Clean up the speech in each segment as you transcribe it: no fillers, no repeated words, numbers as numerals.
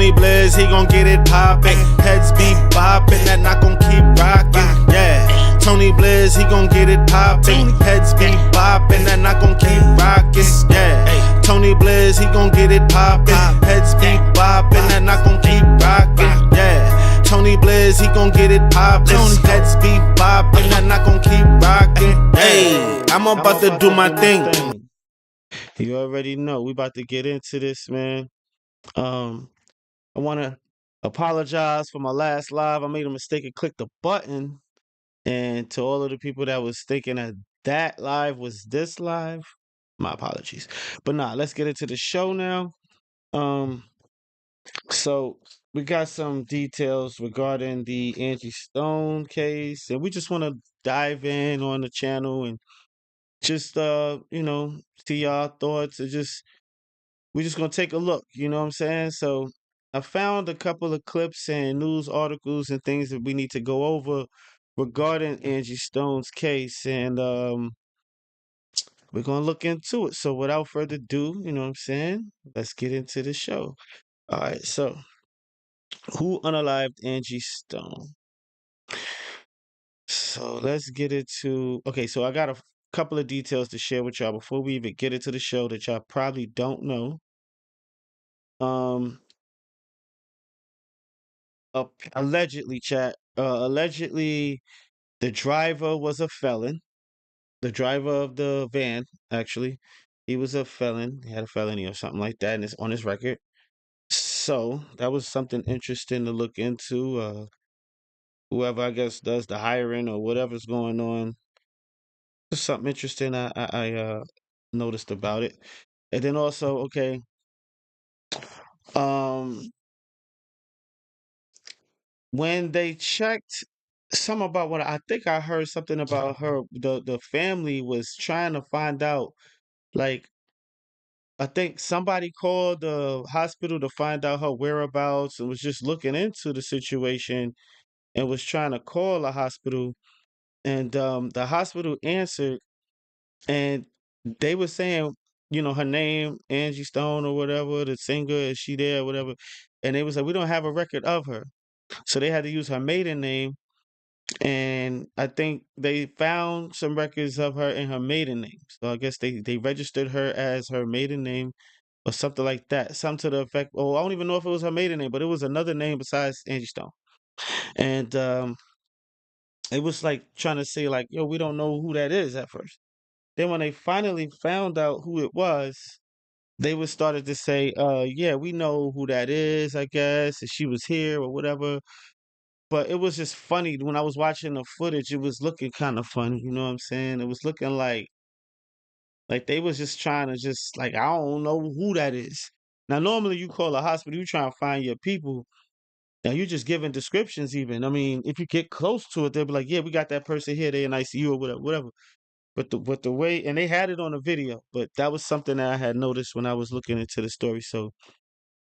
Tony Blizz, he gon' get it poppin'. Heads be boppin', that knock gon' keep rockin'. Yeah, Tony Blizz, he gon' get it poppin'. Heads be boppin', that knock gon' keep rockin'. Yeah, Tony Blizz, he gon' get it poppin'. Heads be boppin', that knock gon' keep rockin'. Yeah, Tony Blizz, he gon' get it poppin'. Heads be boppin', that knock gon' keep rockin'. Hey, I'm about to do my thing. You already know we about to get into this, man. I want to apologize for my last live. I made a mistake and clicked the button. And to all of the people that was thinking that that live was this live, my apologies. But nah, let's get into the show now. So we got some details regarding the Angie Stone case, and we just want to dive in on the channel and just see y'all thoughts and just we're just gonna take a look, you know what I'm saying? So I found a couple of clips and news articles and things that we need to go over regarding Angie Stone's case, and we're gonna look into it. So without further ado, you know what I'm saying? Let's get into the show. All right, so who unalived Angie Stone? So let's get into okay, so I got a couple of details to share with y'all before we even get into the show that y'all probably don't know. Um Allegedly, chat. Allegedly, the driver was a felon. The driver of the van, actually, he was a felon. He had a felony or something like that, and it's on his record. So that was something interesting to look into. Whoever I guess does the hiring or whatever's going on, just something interesting I noticed about it. And then also, okay, um, when they checked some about what I think I heard something about her, the family was trying to find out, like, I think somebody called the hospital to find out her whereabouts and was just looking into the situation and was trying to call the hospital, and the hospital answered, and they were saying, her name, Angie Stone or whatever, the singer, is she there or whatever, and they was like, we don't have a record of her, so they had to use her maiden name. And I think they found some records of her in her maiden name. So I guess they registered her as her maiden name or something like that. Something to the effect, oh, I don't even know if it was her maiden name, but it was another name besides Angie Stone. And it was like trying to say, like, yo, we don't know who that is at first. Then when they finally found out who it was, they was started to say, yeah, we know who that is, I guess, if she was here or whatever. But it was just funny when I was watching the footage. It was looking kind of funny, you know what I'm saying? It was looking like they was just trying to just like I don't know who that is. Now, normally you call a hospital, you try to find your people. Now you just giving descriptions. Even I mean, if you get close to it, they'll be like, "Yeah, we got that person here. They in ICU or whatever, whatever." But the way and they had it on a video. But that was something that I had noticed when I was looking into the story. So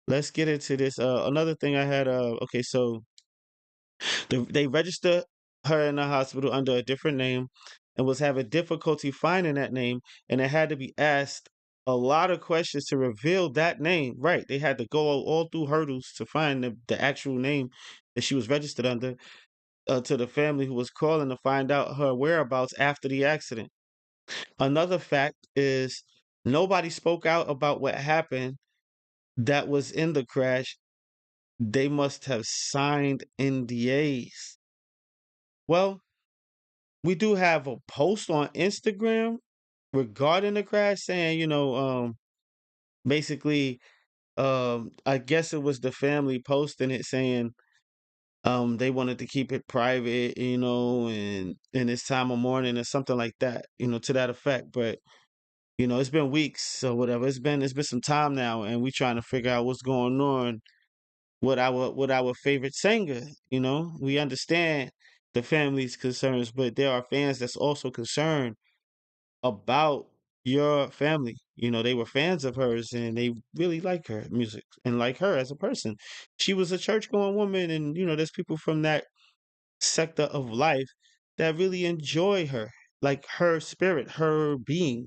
let's get into this. Another thing I had. Okay, so they registered her in the hospital under a different name and was having difficulty finding that name, and it had to be asked a lot of questions to reveal that name. Right, they had to go all through hurdles to find the actual name that she was registered under, to the family who was calling to find out her whereabouts after the accident. Another fact is nobody spoke out about what happened that was in the crash. They must have signed NDAs. Well, we do have a post on Instagram regarding the crash saying, basically, I guess it was the family posting it saying, they wanted to keep it private, and in this time of morning or something like that, to that effect. But, it's been weeks or whatever. It's been some time now, and we trying to figure out what's going on with our favorite singer. We understand the family's concerns, but there are fans that's also concerned about your family. They were fans of hers and they really like her music and like her as a person. She was a church going woman, and there's people from that sector of life that really enjoy her, like her spirit, her being.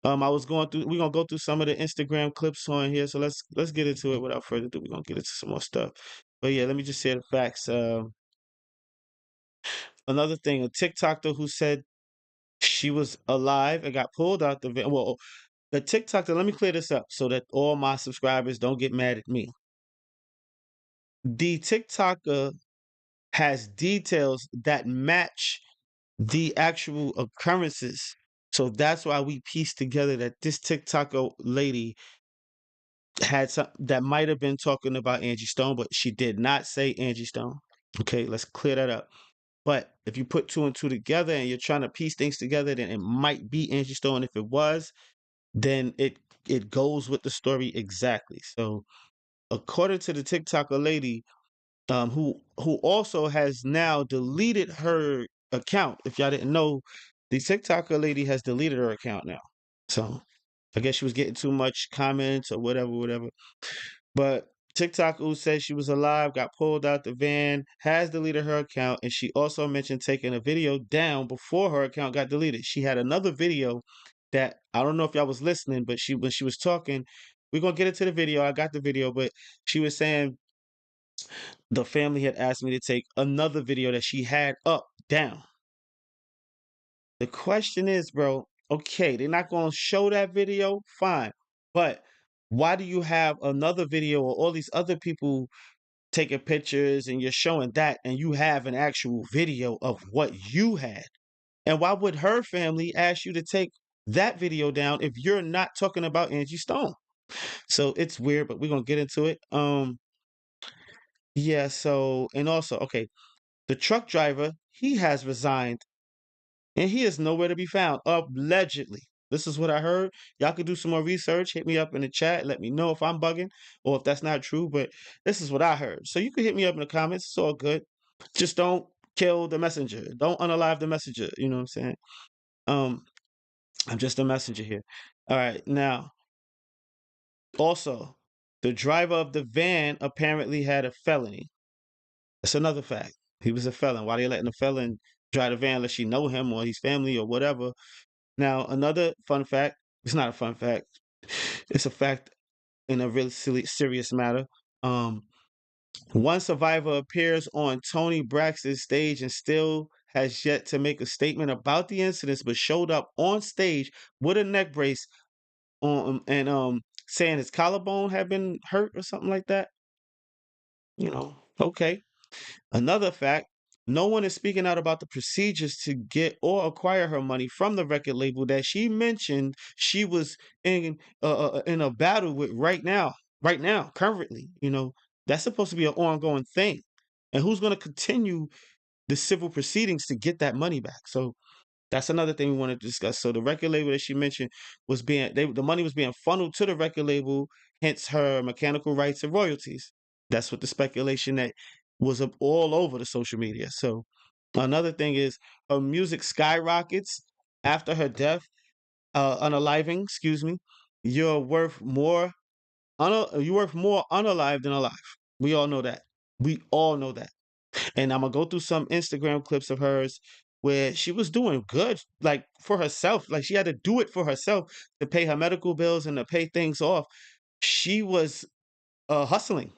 I was going through. We're gonna go through some of the Instagram clips on here. So let's get into it without further ado. We're gonna get into some more stuff. But yeah, let me just say the facts. Another thing, a TikToker who said she was alive and got pulled out the well, the TikToker. Let me clear this up so that all my subscribers don't get mad at me. The TikToker has details that match the actual occurrences. So that's why we pieced together that this TikToker lady had some that might have been talking about Angie Stone, but she did not say Angie Stone. Okay, let's clear that up. But if you put two and two together and you're trying to piece things together, then it might be Angie Stone. If it was, then it goes with the story exactly. So according to the TikToker lady, who also has now deleted her account. If y'all didn't know, the TikToker lady has deleted her account now. So I guess she was getting too much comments or whatever, whatever. But TikTok who said she was alive, got pulled out the van, has deleted her account, and she also mentioned taking a video down before her account got deleted. She had another video that I don't know if y'all was listening, but she when she was talking, we're gonna get into the video. I got the video, but she was saying the family had asked me to take another video that she had up down. The question is, bro, okay, they're not gonna show that video, fine, but why do you have another video or all these other people taking pictures and you're showing that and you have an actual video of what you had? And why would her family ask you to take that video down if you're not talking about Angie Stone? So it's weird, but we're gonna get into it. Yeah, so and also, okay, the truck driver, he has resigned and he is nowhere to be found, allegedly. This is what I heard. Y'all could do some more research. Hit me up in the chat. Let me know if I'm bugging or if that's not true. But this is what I heard. So you can hit me up in the comments. It's all good. Just don't kill the messenger. Don't unalive the messenger. You know what I'm saying? Um, I'm just a messenger here. All right. Now, also, the driver of the van apparently had a felony. That's another fact. He was a felon. Why they letting a felon drive the van unless she know him or his family or whatever? Now, another fun fact, it's not a fun fact, it's a fact in a really serious matter. Um, One survivor appears on Tony Braxton's stage and still has yet to make a statement about the incidents, but showed up on stage with a neck brace on and saying his collarbone had been hurt or something like that. Okay. Another fact, no one is speaking out about the procedures to get or acquire her money from the record label that she mentioned she was in a battle with right now, currently. That's supposed to be an ongoing thing. And who's going to continue the civil proceedings to get that money back? So that's another thing we want to discuss. So the record label that she mentioned was the money was being funneled to the record label, hence her mechanical rights and royalties. That's what the speculation that was up all over the social media. So another thing is her music skyrockets after her death, unaliving, excuse me. You're worth more you're worth more unalive than alive. We all know that. We all know that. And I'm gonna go through some Instagram clips of hers where she was doing good, like for herself. Like she had to do it for herself to pay her medical bills and to pay things off. She was hustling,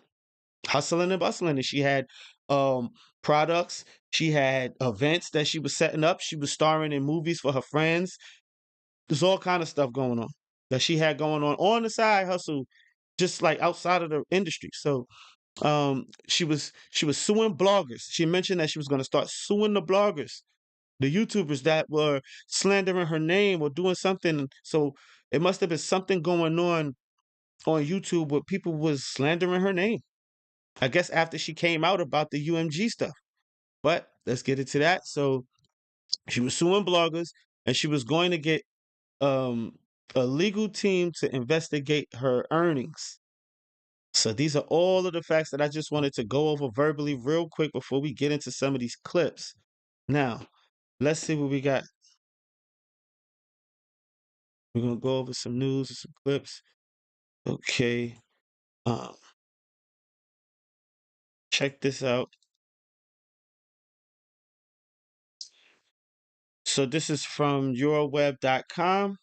hustling and bustling, and she had um products. She had events that she was setting up. She was starring in movies for her friends. There's all kind of stuff going on that she had going on the side hustle, just like outside of the industry. So she was suing bloggers. She mentioned that she was going to start suing the bloggers, the YouTubers that were slandering her name or doing something. So it must have been something going on YouTube where people was slandering her name. I guess after she came out about the UMG stuff. But let's get into that. So she was suing bloggers and she was going to get um a legal team to investigate her earnings. So these are all of the facts that I just wanted to go over verbally real quick before we get into some of these clips. Now, let's see what we got. We're gonna go over some news and some clips. Okay. Um, Check this out. So this is from yourweb.com.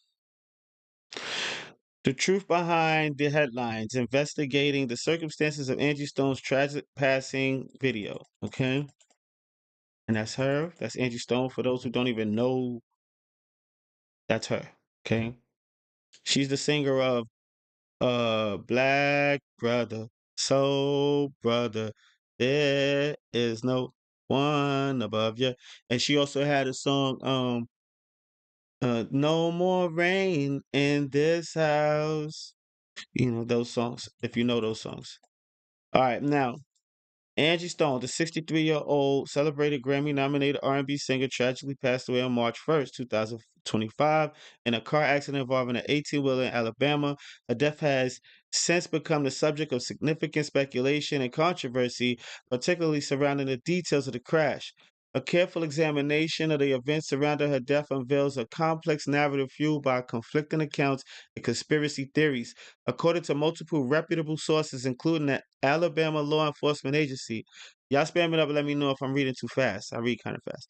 The truth behind the headlines, investigating the circumstances of Angie Stone's tragic passing video. Okay. And that's her. That's Angie Stone. For those who don't even know, that's her. Okay. She's the singer of Black Brother, Soul Brother. There is no one above you. And she also had a song, No More Rain in This House. You know those songs, if you know those songs. All right, now Angie Stone, the 63-year-old celebrated Grammy-nominated R&B singer, tragically passed away on March 1st, 2025, in a car accident involving an 18-wheeler in Alabama. Her death has since become the subject of significant speculation and controversy, particularly surrounding the details of the crash. A careful examination of the events surrounding her death unveils a complex narrative fueled by conflicting accounts and conspiracy theories. According to multiple reputable sources, including the Alabama law enforcement agency. Y'all spam it up and let me know if I'm reading too fast. I read kind of fast.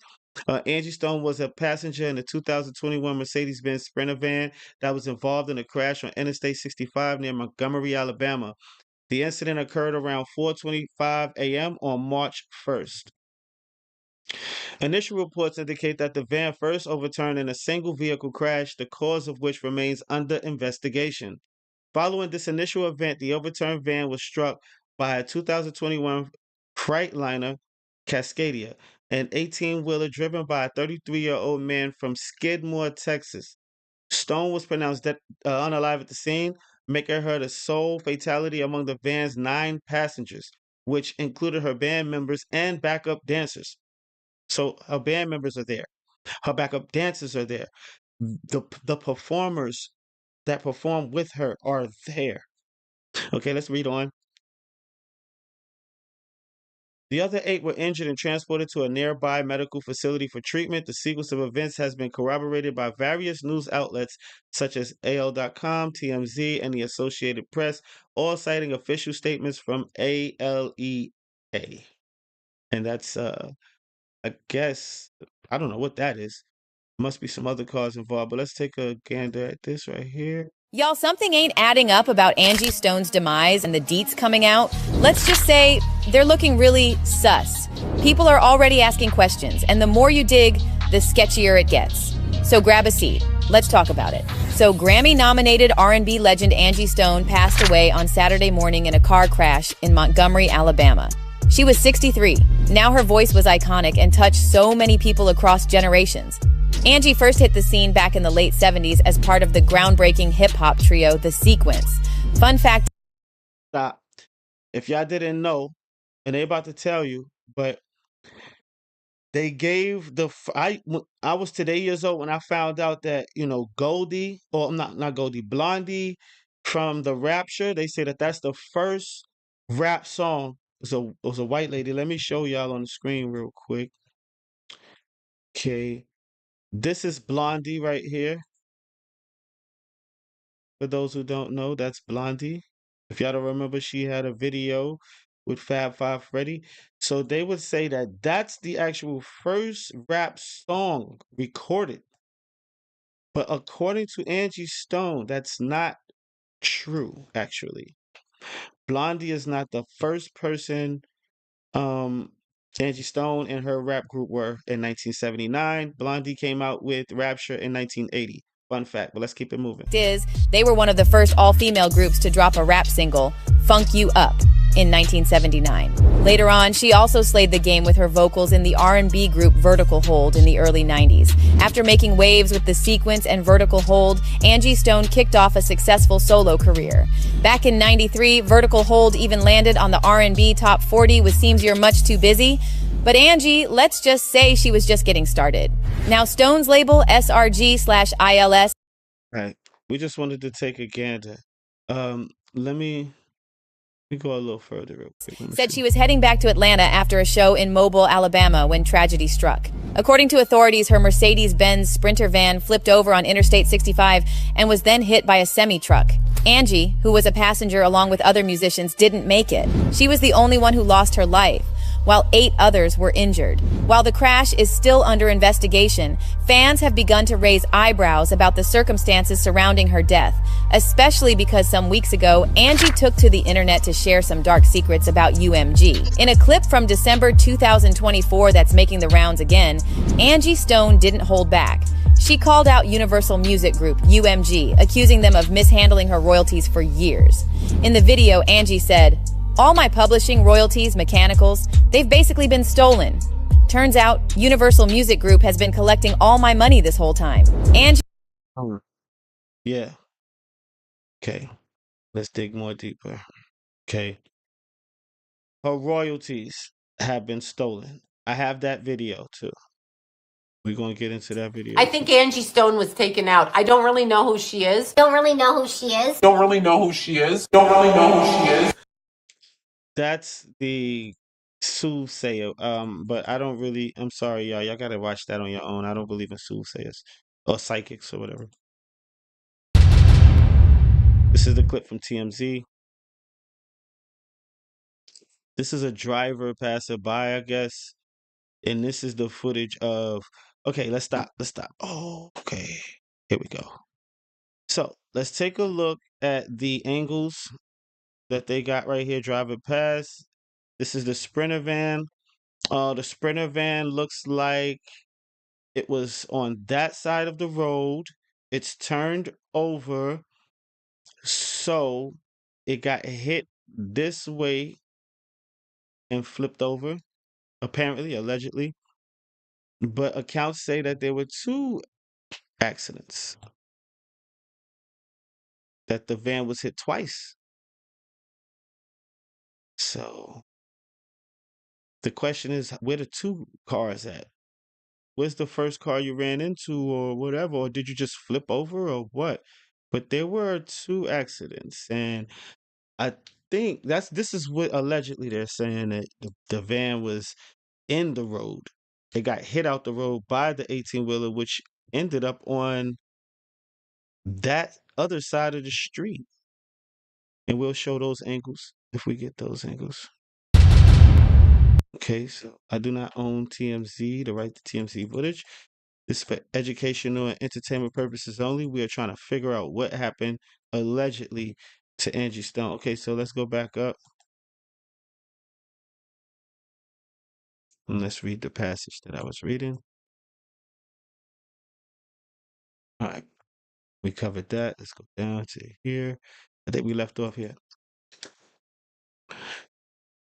Angie Stone was a passenger in the 2021 Mercedes-Benz Sprinter van that was involved in a crash on Interstate 65 near Montgomery, Alabama. The incident occurred around 4:25 a.m. on March 1st. Initial reports indicate that the van first overturned in a single vehicle crash, the cause of which remains under investigation. Following this initial event, the overturned van was struck by a 2021 Freightliner Cascadia, an 18-wheeler driven by a 33-year-old man from Skidmore, Texas. Stone was pronounced unalive at the scene, making her the sole fatality among the van's 9 passengers, which included her band members and backup dancers. So her band members are there. Her backup dancers are there. The performers that perform with her are there. Okay, let's read on. The other 8 were injured and transported to a nearby medical facility for treatment. The sequence of events has been corroborated by various news outlets such as AL.com, TMZ, and the Associated Press, all citing official statements from ALEA. And that's, I guess, I don't know what that is. Must be some other cause involved, but let's take a gander at this right here. Y'all, something ain't adding up about Angie Stone's demise and the deets coming out. Let's just say they're looking really sus. People are already asking questions, and the more you dig, the sketchier it gets. So grab a seat. Let's talk about it. So Grammy-nominated R&B legend Angie Stone passed away on Saturday morning in a car crash in Montgomery, Alabama. She was 63. Now her voice was iconic and touched so many people across generations. Angie first hit the scene back in the late 70s as part of the groundbreaking hip-hop trio, The Sequence. Fun fact... Stop. If y'all didn't know, and they about to tell you, but they gave I was today years old when I found out that, Goldie, or not Goldie, Blondie from the Rapture, they say that that's the first rap song. It was a white lady. Let me show y'all on the screen real quick. Okay. This is Blondie right here. For those who don't know, that's Blondie. If y'all don't remember, she had a video with Fab Five Freddy. So they would say that that's the actual first rap song recorded. But according to Angie Stone, that's not true, actually. Blondie is not the first person. Angie Stone and her rap group were in 1979. Blondie came out with Rapture in 1980. Fun fact, but let's keep it moving. They were one of the first all-female groups to drop a rap single, Funk You Up, in 1979. Later on, she also slayed the game with her vocals in the R&B group Vertical Hold in the early 90s. After making waves with The Sequence and Vertical Hold, Angie Stone kicked off a successful solo career. Back in 93, Vertical Hold even landed on the R&B Top 40 with Seems You're Much Too Busy. But Angie, let's just say she was just getting started. Now, Stone's label, SRG/ILS. Right. We just wanted to take a gander. Let me go a little further real quick. Said she was heading back to Atlanta after a show in Mobile, Alabama, when tragedy struck. According to authorities, her Mercedes-Benz Sprinter van flipped over on Interstate 65 and was then hit by a semi-truck. Angie, who was a passenger along with other musicians, didn't make it. She was the only one who lost her life. while 8 others were injured. While the crash is still under investigation, fans have begun to raise eyebrows about the circumstances surrounding her death, especially because some weeks ago, Angie took to the internet to share some dark secrets about UMG. In a clip from December 2024 that's making the rounds again, Angie Stone didn't hold back. She called out Universal Music Group, UMG, accusing them of mishandling her royalties for years. In the video, Angie said, "All my publishing, royalties, mechanicals, they've basically been stolen. Turns out, Universal Music Group has been collecting all my money this whole time." Angie... Yeah. Okay. Let's dig more deeper. Okay. Her royalties have been stolen. I have that video too. We're going to get into that video. I think Angie Stone was taken out. I don't really know who she is. That's the soothsayer. But I don't really, I'm sorry, y'all. Y'all got to watch that on your own. I don't believe in soothsayers or psychics or whatever. This is the clip from TMZ. This is a driver passerby, I guess. And this is the footage of, okay, let's stop. Oh, okay. Here we go. So let's take a look at the angles that they got right here driving past. This is the Sprinter van. The Sprinter van looks like it was on that side of the road. It's turned over, so it got hit this way and flipped over, apparently, allegedly. But accounts say that there were 2 accidents, that the van was hit twice. So the question is, where the 2 cars at? Where's the first car you ran into or whatever? Or did you just flip over or what? But there were 2 accidents, and I think this is what allegedly they're saying, that the van was in the road. It got hit out the road by the 18-wheeler, which ended up on that other side of the street. And we'll show those angles if we get those angles. Okay, so I do not own TMZ, the right to TMZ footage. This is for educational and entertainment purposes only. We are trying to figure out what happened allegedly to Angie Stone. Okay, so let's go back up. And let's read the passage that I was reading. All right, we covered that. Let's go down to here. I think we left off here.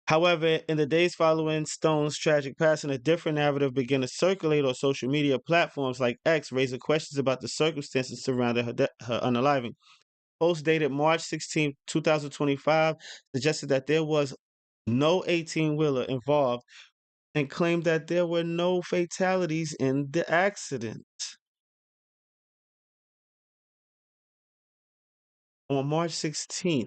However, in the days following Stone's tragic passing, a different narrative began to circulate on social media platforms like X, raising questions about the circumstances surrounding her unaliving. Post dated March 16, 2025, suggested that there was no 18-wheeler involved and claimed that there were no fatalities in the accident. On March 16th,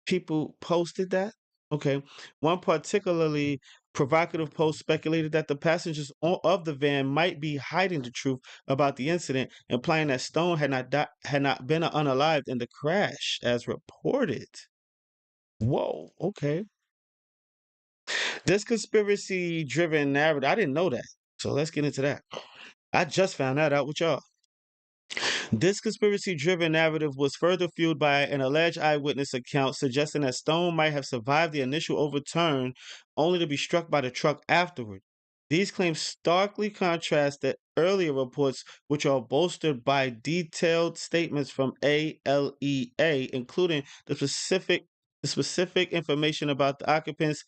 people posted that. Okay. One particularly provocative post speculated that the passengers of the van might be hiding the truth about the incident, implying that Stone had not been unalived in the crash, as reported. Whoa. Okay. This conspiracy-driven narrative, I didn't know that. So let's get into that. I just found that out with y'all. This conspiracy-driven narrative was further fueled by an alleged eyewitness account suggesting that Stone might have survived the initial overturn only to be struck by the truck afterward. These claims starkly contrast the earlier reports, which are bolstered by detailed statements from ALEA, including the specific information about the occupants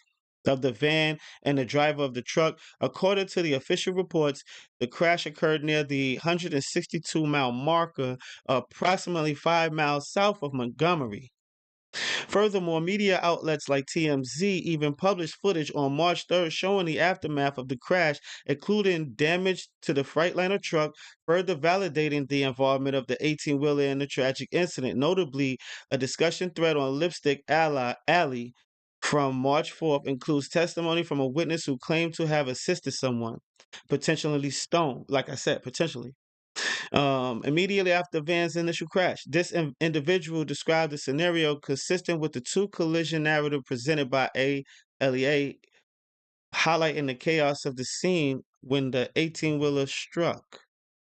of the van and the driver of the truck. According to the official reports, the crash occurred near the 162-mile marker, approximately 5 miles south of Montgomery. Furthermore, media outlets like TMZ even published footage on March 3rd showing the aftermath of the crash, including damage to the Freightliner truck, further validating the involvement of the 18-wheeler in the tragic incident. Notably, a discussion thread on Lipstick Alley from March 4th includes testimony from a witness who claimed to have assisted someone, potentially Stone, like I said, potentially. Immediately after the van's initial crash, this individual described a scenario consistent with the 2 collision narrative presented by LEA, highlighting the chaos of the scene when the 18-wheeler struck.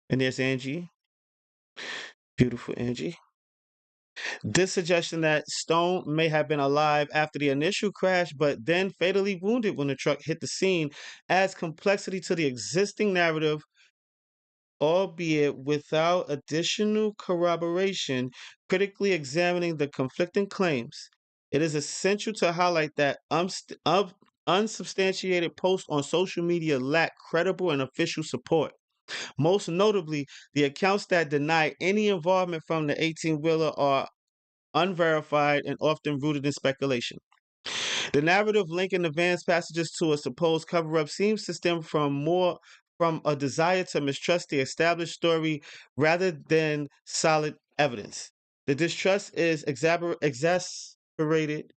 And there's Angie. Beautiful Angie. This suggestion that Stone may have been alive after the initial crash, but then fatally wounded when the truck hit the scene, adds complexity to the existing narrative, albeit without additional corroboration. Critically examining the conflicting claims, it is essential to highlight that unsubstantiated posts on social media lack credible and official support. Most notably, the accounts that deny any involvement from the 18-wheeler are unverified and often rooted in speculation. The narrative linking the van's passengers to a supposed cover-up seems to stem from a desire to mistrust the established story rather than solid evidence. The distrust is exacerbated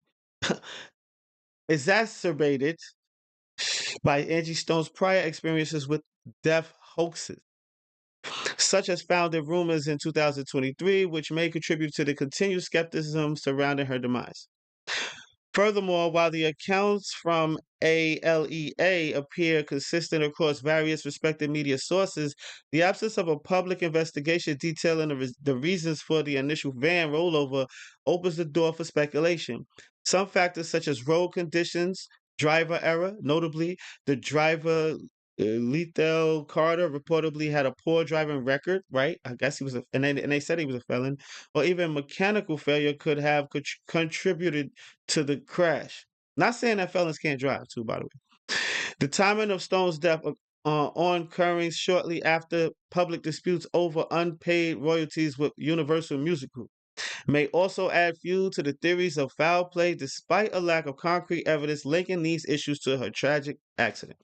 by Angie Stone's prior experiences with death hoaxes, such as founded rumors in 2023, which may contribute to the continued skepticism surrounding her demise. Furthermore, while the accounts from ALEA appear consistent across various respected media sources, the absence of a public investigation detailing the reasons for the initial van rollover opens the door for speculation. Some factors, such as road conditions, driver error, notably the driver Lethal Carter reportedly had a poor driving record, right? I guess he was and they said he was a felon, or even mechanical failure could have contributed to the crash. Not saying that felons can't drive, too, by the way. The timing of Stone's death occurring shortly after public disputes over unpaid royalties with Universal Music Group may also add fuel to the theories of foul play, despite a lack of concrete evidence linking these issues to her tragic accident.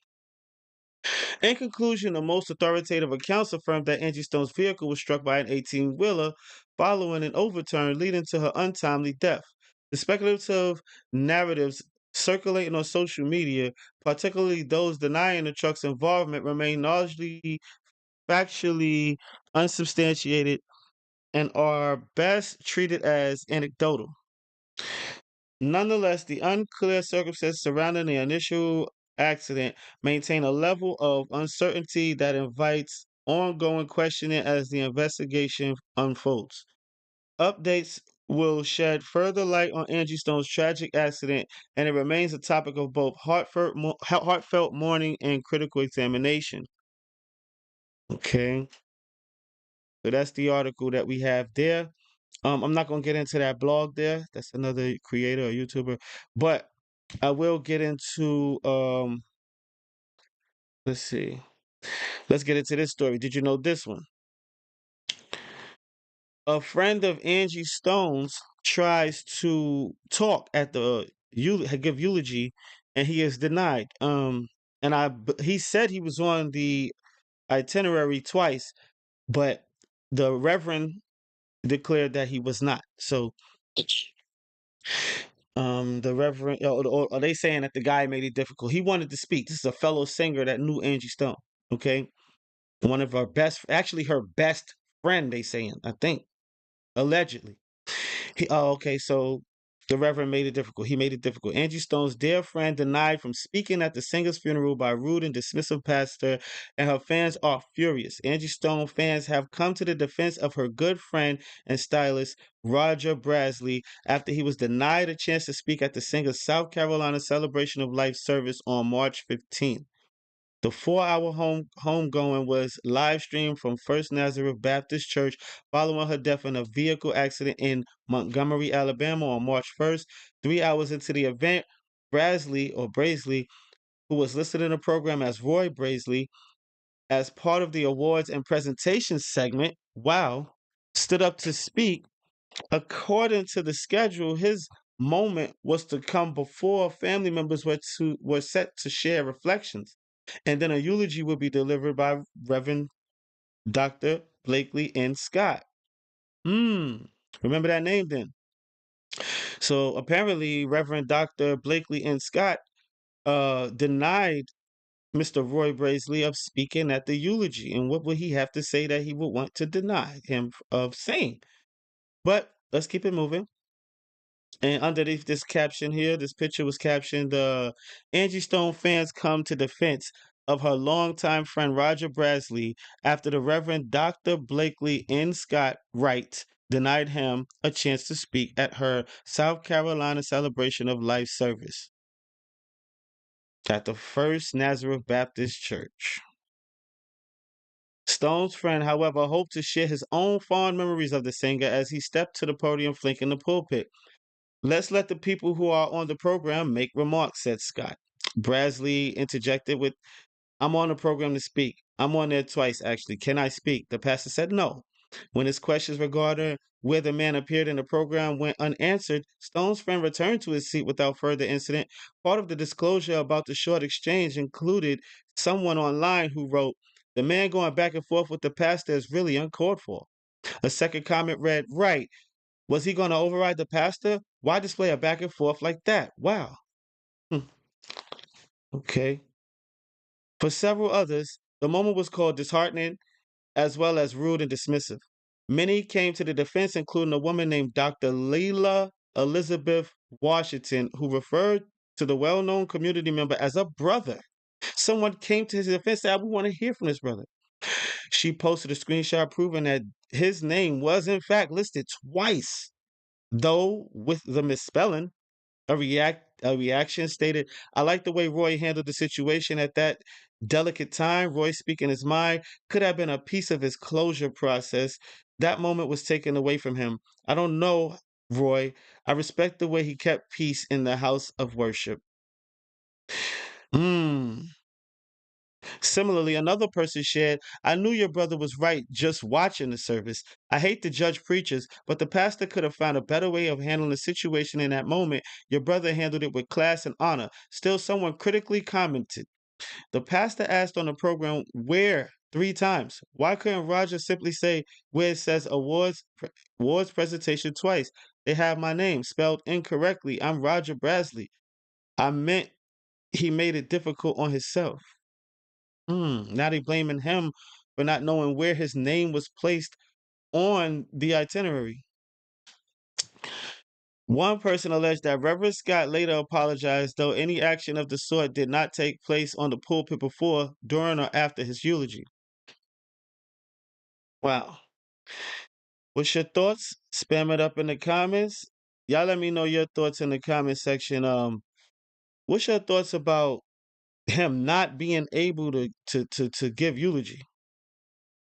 In conclusion, the most authoritative accounts affirm that Angie Stone's vehicle was struck by an 18-wheeler following an overturn, leading to her untimely death. The speculative narratives circulating on social media, particularly those denying the truck's involvement, remain largely factually unsubstantiated and are best treated as anecdotal. Nonetheless, the unclear circumstances surrounding the initial accident maintain a level of uncertainty that invites ongoing questioning as the investigation unfolds. Updates will shed further light on Angie Stone's tragic accident, and it remains a topic of both heartfelt mourning and critical examination. Okay, so that's the article that we have there. I'm not gonna get into that blog there. That's another creator or YouTuber, but I will get into let's see. Let's get into this story. Did you know this one? A friend of Angie Stone's tries to talk at the give eulogy, and he is denied. He said he was on the itinerary twice, but the Reverend declared that he was not. So the Reverend, or are they saying that the guy made it difficult? He wanted to speak. This is a fellow singer that knew Angie Stone. Okay, one of actually her best friend. They saying, I think, allegedly. Okay, so the Reverend made it difficult. He made it difficult. Angie Stone's dear friend denied from speaking at the singer's funeral by rude and dismissive pastor, and her fans are furious. Angie Stone fans have come to the defense of her good friend and stylist, Roger Brasley, after he was denied a chance to speak at the singer's South Carolina Celebration of Life service on March 15th. The 4-hour homegoing was live streamed from First Nazareth Baptist Church following her death in a vehicle accident in Montgomery, Alabama on March 1st. 3 hours into the event, Brasley, who was listed in the program as Roy Brasley, as part of the awards and presentation segment, stood up to speak. According to the schedule, his moment was to come before family members were set to share reflections. And then a eulogy would be delivered by Reverend Dr. Blakely N. Scott. Remember that name then. So apparently Reverend Dr. Blakely N. Scott denied Mr. Roy Brasley of speaking at the eulogy. And what would he have to say that he would want to deny him of saying? But let's keep it moving. And underneath this caption here, this picture was captioned, Angie Stone fans come to defense of her longtime friend Roger Brasley after the Reverend Dr. Blakely N. Scott Wright denied him a chance to speak at her South Carolina celebration of life service at the First Nazareth Baptist Church. Stone's friend, however, hoped to share his own fond memories of the singer as he stepped to the podium flanking the pulpit. Let's let the people who are on the program make remarks, said Scott. Brasley interjected with, I'm on the program to speak. I'm on there twice, actually. Can I speak? The pastor said no. When his questions regarding where the man appeared in the program went unanswered, Stone's friend returned to his seat without further incident. Part of the disclosure about the short exchange included someone online who wrote, the man going back and forth with the pastor is really uncalled for. A second comment read, right. Was he going to override the pastor? Why display a back and forth like that? Wow. Okay. For several others, the moment was called disheartening as well as rude and dismissive. Many came to the defense, including a woman named Dr. Leila Elizabeth Washington, who referred to the well known community member as a brother. Someone came to his defense and said, we want to hear from this brother. She posted a screenshot proving that his name was, in fact, listed twice, though with the misspelling. A reaction stated, I like the way Roy handled the situation at that delicate time. Roy speaking his mind could have been a piece of his closure process. That moment was taken away from him. I don't know, Roy. I respect the way he kept peace in the house of worship. Similarly, another person shared, I knew your brother was right just watching the service. I hate to judge preachers, but the pastor could have found a better way of handling the situation in that moment. Your brother handled it with class and honor. Still, someone critically commented. The pastor asked on the program, where? 3 times. Why couldn't Roger simply say where it says awards presentation twice? They have my name spelled incorrectly. I'm Roger Brasley. I meant he made it difficult on himself. Now they blaming him for not knowing where his name was placed on the itinerary. One person alleged that Reverend Scott later apologized, though any action of the sort did not take place on the pulpit before, during, or after his eulogy. Wow. What's your thoughts? Spam it up in the comments. Y'all let me know your thoughts in the comment section. What's your thoughts about him not being able to give eulogy?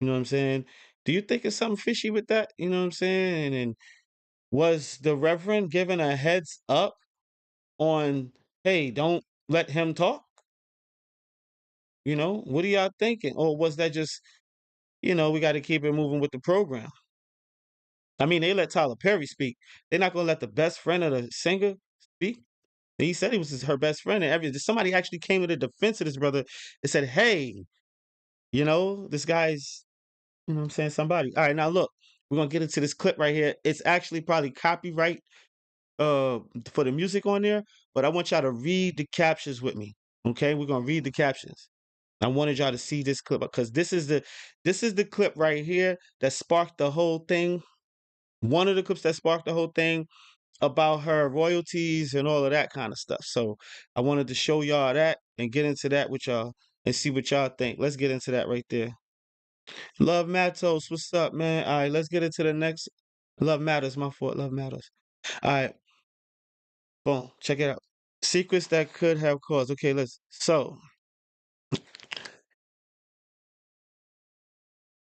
You know what I'm saying? Do you think it's something fishy with that? You know what I'm saying? And was the Reverend given a heads up on, hey, don't let him talk? You know, what are y'all thinking? Or was that just, we got to keep it moving with the program? I mean, they let Tyler Perry speak. They're not going to let the best friend of the singer speak. And he said he was her best friend and everything. Somebody actually came to the defense of this brother and said, hey, this guy's, you know what I'm saying, somebody. All right, now look, we're going to get into this clip right here. It's actually probably copyright for the music on there, but I want y'all to read the captions with me. Okay, we're gonna read the captions. I wanted y'all to see this clip because this is the clip right here that sparked the whole thing. One of the clips that sparked the whole thing about her royalties and all of that kind of stuff. So I wanted to show y'all that and get into that with y'all and see what y'all think. Let's get into that right there. Love Matos, what's up, man? All right, let's get into the next. Love Matters, my fault. Love Matters. All right. Boom. Check it out. Secrets that could have caused. Okay, so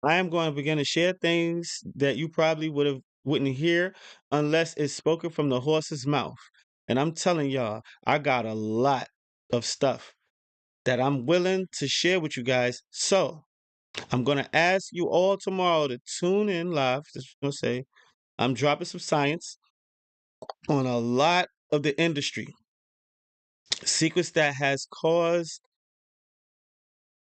I am going to begin to share things that you probably wouldn't hear unless it's spoken from the horse's mouth. And I'm telling y'all, I got a lot of stuff that I'm willing to share with you guys. So I'm going to ask you all tomorrow to tune in live. Just going to say, I'm dropping some science on a lot of the industry. Secrets that has caused.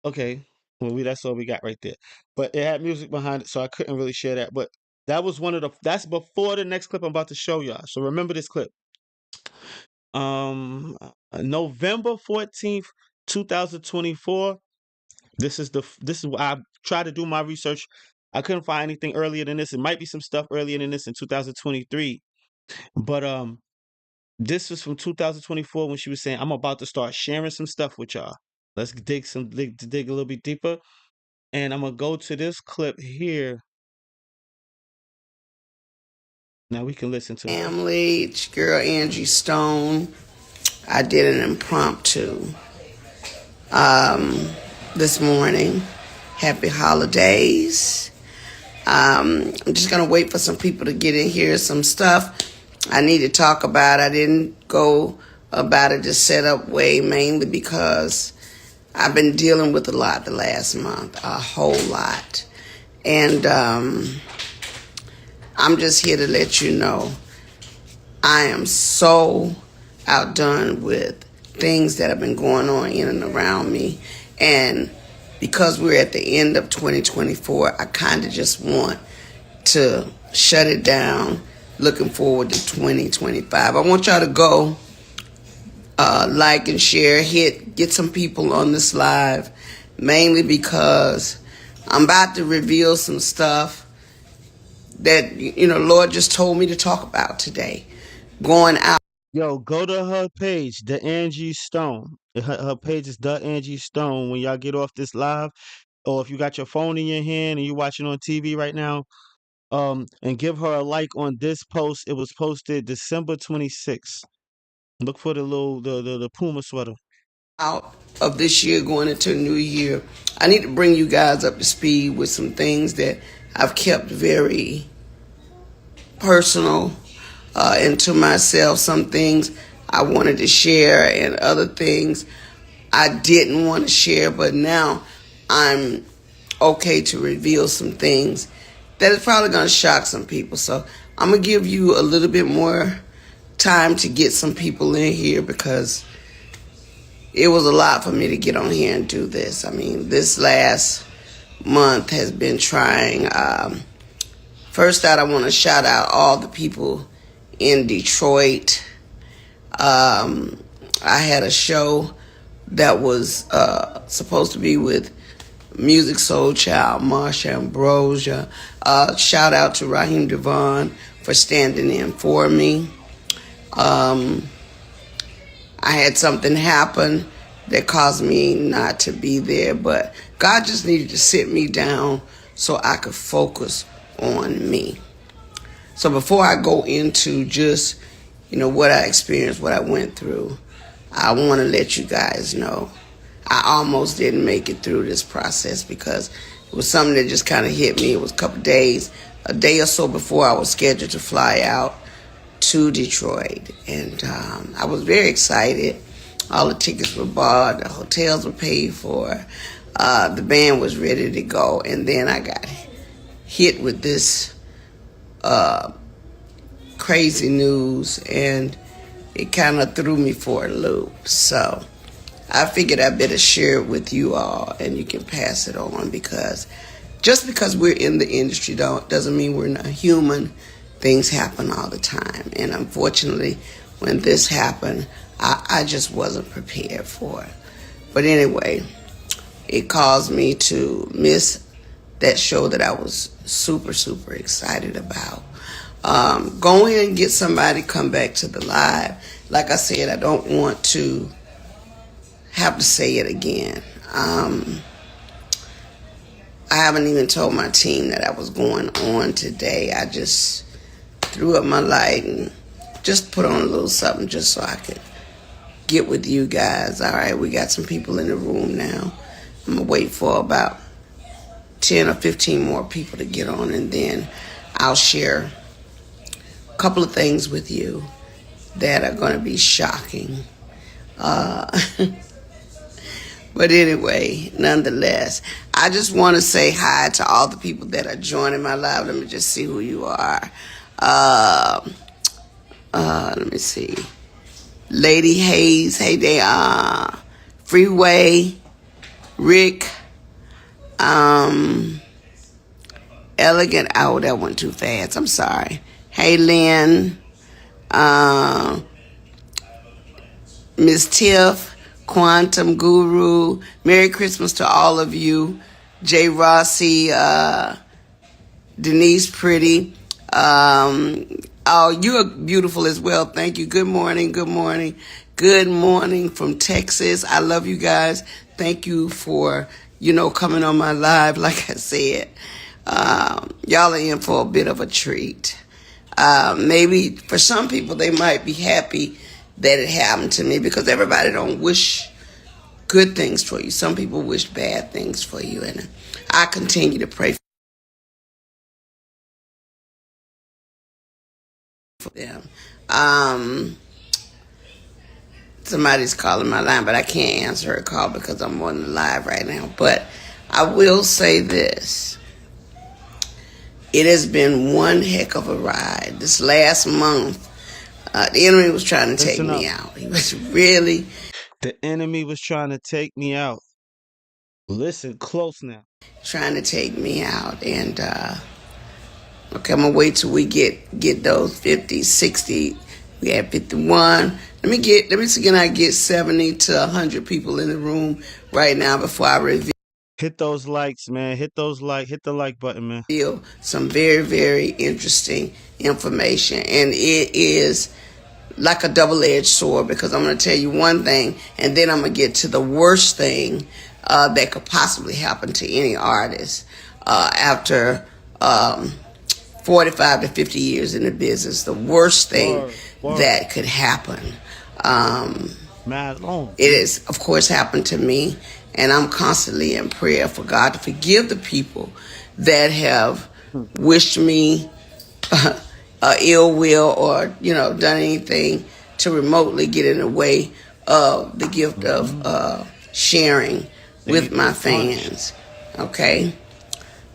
Okay, well, that's all we got right there. But it had music behind it, so I couldn't really share that. But that was that's before the next clip I'm about to show y'all. So remember this clip. November 14th, 2024. This is what I tried to do my research. I couldn't find anything earlier than this. It might be some stuff earlier than this in 2023. But This was from 2024 when she was saying, "I'm about to start sharing some stuff with y'all. Let's dig a little bit deeper." And I'm gonna go to this clip here. Now we can listen to it. Family, it's your girl Angie Stone. I did an impromptu this morning. Happy holidays. I'm just going to wait for some people to get in here. Some stuff I need to talk about. I didn't go about it the setup way, mainly because I've been dealing with a lot the last month, a whole lot. And I'm just here to let you know I am so outdone with things that have been going on in and around me. And because we're at the end of 2024, I kind of just want to shut it down, looking forward to 2025. I want y'all to go like and share, get some people on this live, mainly because I'm about to reveal some stuff that, Lord just told me to talk about today. Going out. Yo, go to her page, the Angie Stone. Her page is the Angie Stone. When y'all get off this live, or if you got your phone in your hand and you're watching on TV right now, and give her a like on this post. It was posted December 26th. Look for the little the Puma sweater. Out of this year going into a new year, I need to bring you guys up to speed with some things that I've kept very personal and to myself. Some things I wanted to share and other things I didn't want to share, but now I'm okay to reveal some things that is probably going to shock some people. So I'm going to give you a little bit more time to get some people in here because it was a lot for me to get on here and do this. I mean, this last month has been trying. First out, I want to shout out all the people in Detroit. I had a show that was supposed to be with Music Soul Child, Marsha Ambrosia. Shout out to Raheem Devon for standing in for me. I had something happen that caused me not to be there, but God just needed to sit me down so I could focus on me. So before I go into just, what I experienced, what I went through, I want to let you guys know I almost didn't make it through this process because it was something that just kind of hit me. It was a day or so before I was scheduled to fly out to Detroit. And I was very excited. All the tickets were bought. The hotels were paid for. The band was ready to go. And then I got hit with this crazy news, and it kind of threw me for a loop. So I figured I better share it with you all, and you can pass it on, because just because we're in the industry doesn't mean we're not human. Things happen all the time. And unfortunately, when this happened, I just wasn't prepared for it. But anyway, it caused me to miss that show that I was super, super excited about. Go ahead and get somebody come back to the live. Like I said, I don't want to have to say it again. I haven't even told my team that I was going on today. I just threw up my light and just put on a little something just so I could get with you guys. All right, we got some people in the room now. I'm going to wait for about 10 or 15 more people to get on, and then I'll share a couple of things with you that are going to be shocking. But anyway, nonetheless, I just want to say hi to all the people that are joining my live. Let me just see who you are. Let me see. Lady Hayes, hey there. Freeway, Rick, Elegant. Oh, that went too fast. I'm sorry. Hey, Lynn, Miss Tiff, Quantum Guru. Merry Christmas to all of you. Jay Rossi, Denise Pretty, Oh, you are beautiful as well. Thank you. Good morning. Good morning. Good morning from Texas. I love you guys. Thank you for, coming on my live. Like I said, y'all are in for a bit of a treat. Maybe for some people, they might be happy that it happened to me because everybody don't wish good things for you. Some people wish bad things for you. And I continue to pray for them. Somebody's calling my line, but I can't answer her call because I'm on the live right now. But I will say this. It has been one heck of a ride. This last month, the enemy was trying to take me out. He was really... The enemy was trying to take me out. Listen close now. Trying to take me out. And, okay, I'm going to wait till we get those 50, 60. We had 51. Let me see, can I get 70 to 100 people in the room right now before I reveal. Hit those likes, man. Hit the like button, man. Some very, very interesting information. And it is like a double-edged sword because I'm going to tell you one thing and then I'm going to get to the worst thing that could possibly happen to any artist after 45 to 50 years in the business. The worst thing that could happen. It has, of course, happened to me, and I'm constantly in prayer for God to forgive the people that have wished me ill will or, done anything to remotely get in the way of the gift of sharing with my fans. Okay?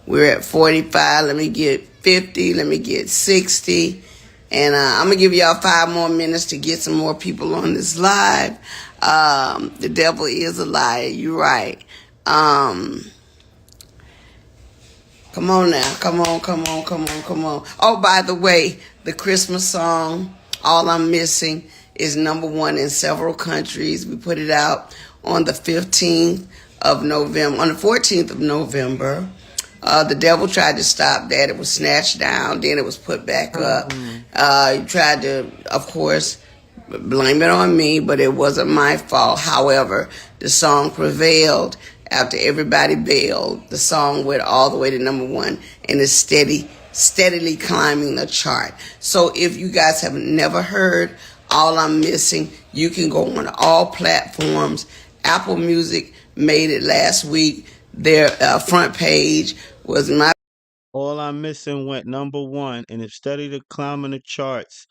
We're at 45. Let me get 50. Let me get 60. And I'm going to give y'all 5 more minutes to get some more people on this live. The devil is a liar. You're right. Come on now. Come on. Oh, by the way, the Christmas song, All I'm Missing, is #1 in several countries. We put it out on the 15th of November, on the 14th of November. The devil tried to stop that. It was snatched down. Then it was put back up. He tried to, of course, blame it on me, but it wasn't my fault. However, the song prevailed after everybody bailed. The song went all the way to #1 and is steadily climbing the chart. So if you guys have never heard All I'm Missing, you can go on all platforms. Apple Music made it last week. Their front page was my... All I'm Missing went #1 and it's steadily climbing the charts.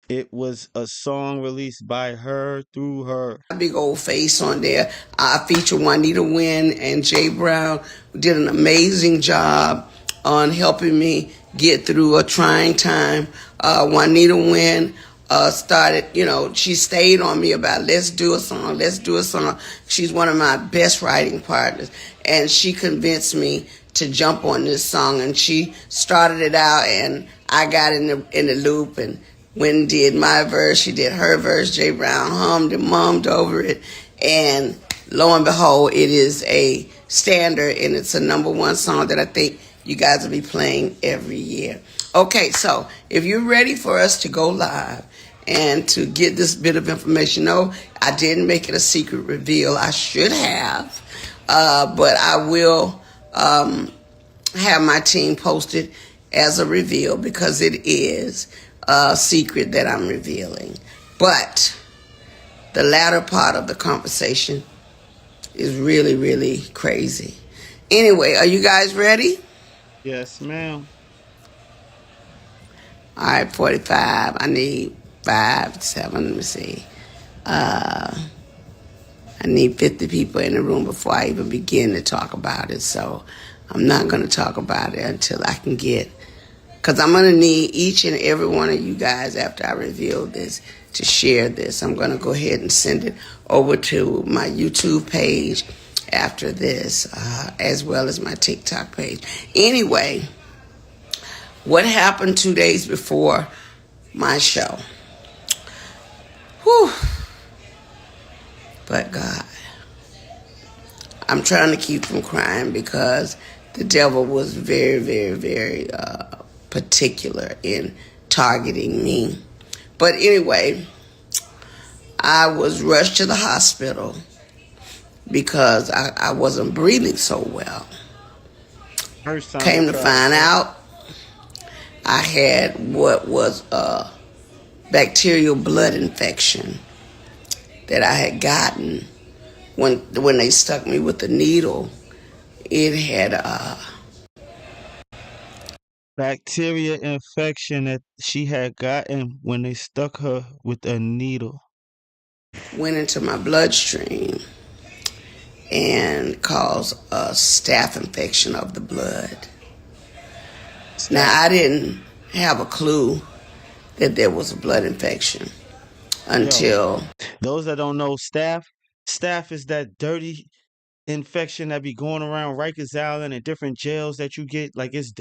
It was a song released by her through her. Big old face on there. I feature Juanita Wynn and Jay Brown, who did an amazing job on helping me get through a trying time. Juanita Wynn started, she stayed on me about let's do a song. She's one of my best writing partners. And she convinced me to jump on this song. And she started it out and I got in the loop and Wynn did my verse, she did her verse, Jay Brown hummed and mummed over it. And lo and behold, it is a standard and it's a #1 song that I think you guys will be playing every year. Okay, so if you're ready for us to go live and to get this bit of information, no, I didn't make it a secret reveal. I should have, but I will have my team post it as a reveal because it is a secret that I'm revealing. But the latter part of the conversation is really, really crazy. Anyway, are you guys ready? Yes, ma'am. All right, 45. I need 5, 7. Let me see. I need 50 people in the room before I even begin to talk about it. So I'm not going to talk about it until I can get... Because I'm going to need each and every one of you guys after I reveal this to share this. I'm going to go ahead and send it over to my YouTube page after this, as well as my TikTok page. Anyway, what happened 2 days before my show? Whew. But God, I'm trying to keep from crying because the devil was very, very, very particular in targeting me. But anyway, I was rushed to the hospital because I wasn't breathing so well. Came to find out, I had what was a bacterial blood infection that I had gotten when they stuck me with the needle. It had bacteria infection that she had gotten when they stuck her with a needle. Went into my bloodstream and caused a staph infection of the blood. Now, I didn't have a clue that there was a blood infection until... Those that don't know, staph is that dirty infection that be going around Rikers Island and different jails that you get. Like, it's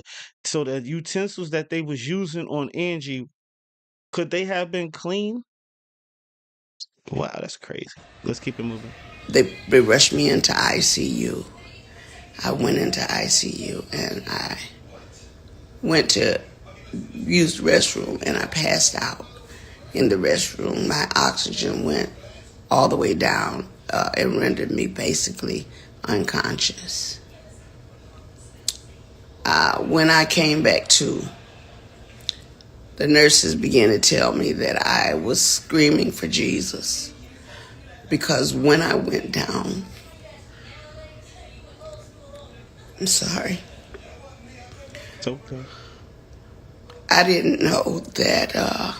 so the utensils that they was using on Angie, could they have been clean? Wow, that's crazy. Let's keep it moving. They rushed me into ICU. I went into ICU and I went to use the restroom and I passed out in the restroom. My oxygen went all the way down and rendered me basically unconscious. When I came back to, the nurses began to tell me that I was screaming for Jesus, because when I went down, I'm sorry. It's okay. I didn't know that, I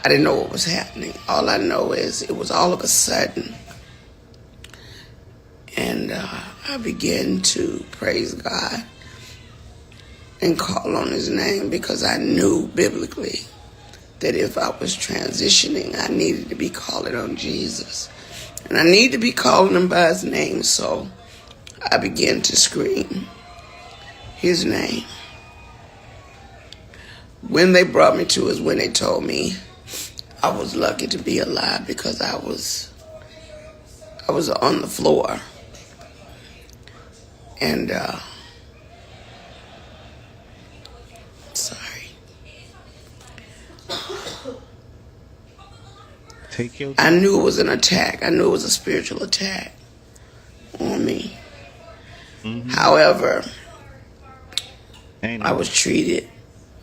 didn't know what was happening. All I know is it was all of a sudden. And I began to praise God and call on his name, because I knew biblically that if I was transitioning, I needed to be calling on Jesus. And I need to be calling him by his name. So I began to scream his name. When they brought me to is when they told me I was lucky to be alive, because I was on the floor. And sorry. Take your I knew it was an attack. I knew it was a spiritual attack on me. Mm-hmm. However, I was treated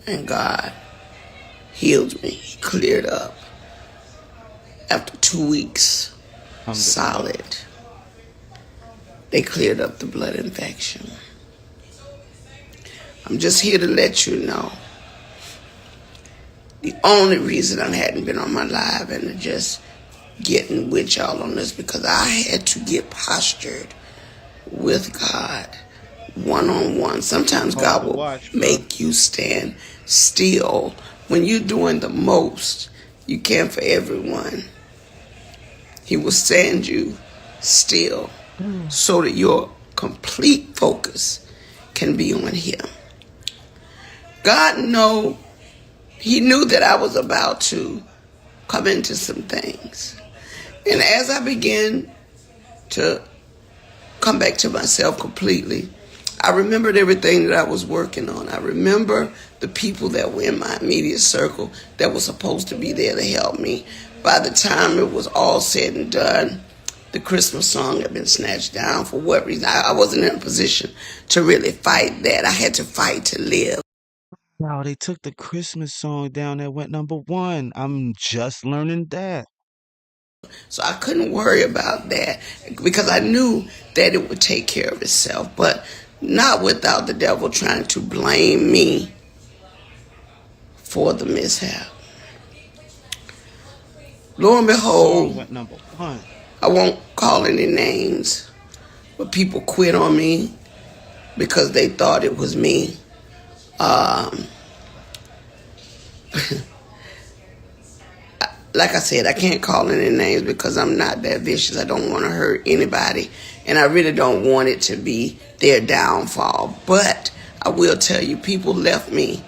and God healed me. He cleared up. After 2 weeks, solid, they cleared up the blood infection. I'm just here to let you know, the only reason I hadn't been on my live and just getting with y'all on this, because I had to get postured with God one-on-one. Sometimes God will make you stand still. When you're doing the most you can for everyone, he will stand you still so that your complete focus can be on him. God he knew that I was about to come into some things. And as I began to come back to myself completely, I remembered everything that I was working on. I remember the people that were in my immediate circle that were supposed to be there to help me. By the time it was all said and done, the Christmas song had been snatched down. For what reason? I wasn't in a position to really fight that. I had to fight to live. Wow, they took the Christmas song down that went #1. I'm just learning that. So I couldn't worry about that, because I knew that it would take care of itself, but not without the devil trying to blame me for the mishap. Lo and behold, went #1. I won't call any names, but people quit on me because they thought it was me. Like I said, I can't call any names because I'm not that vicious. I don't want to hurt anybody, and I really don't want it to be their downfall. But I will tell you, people left me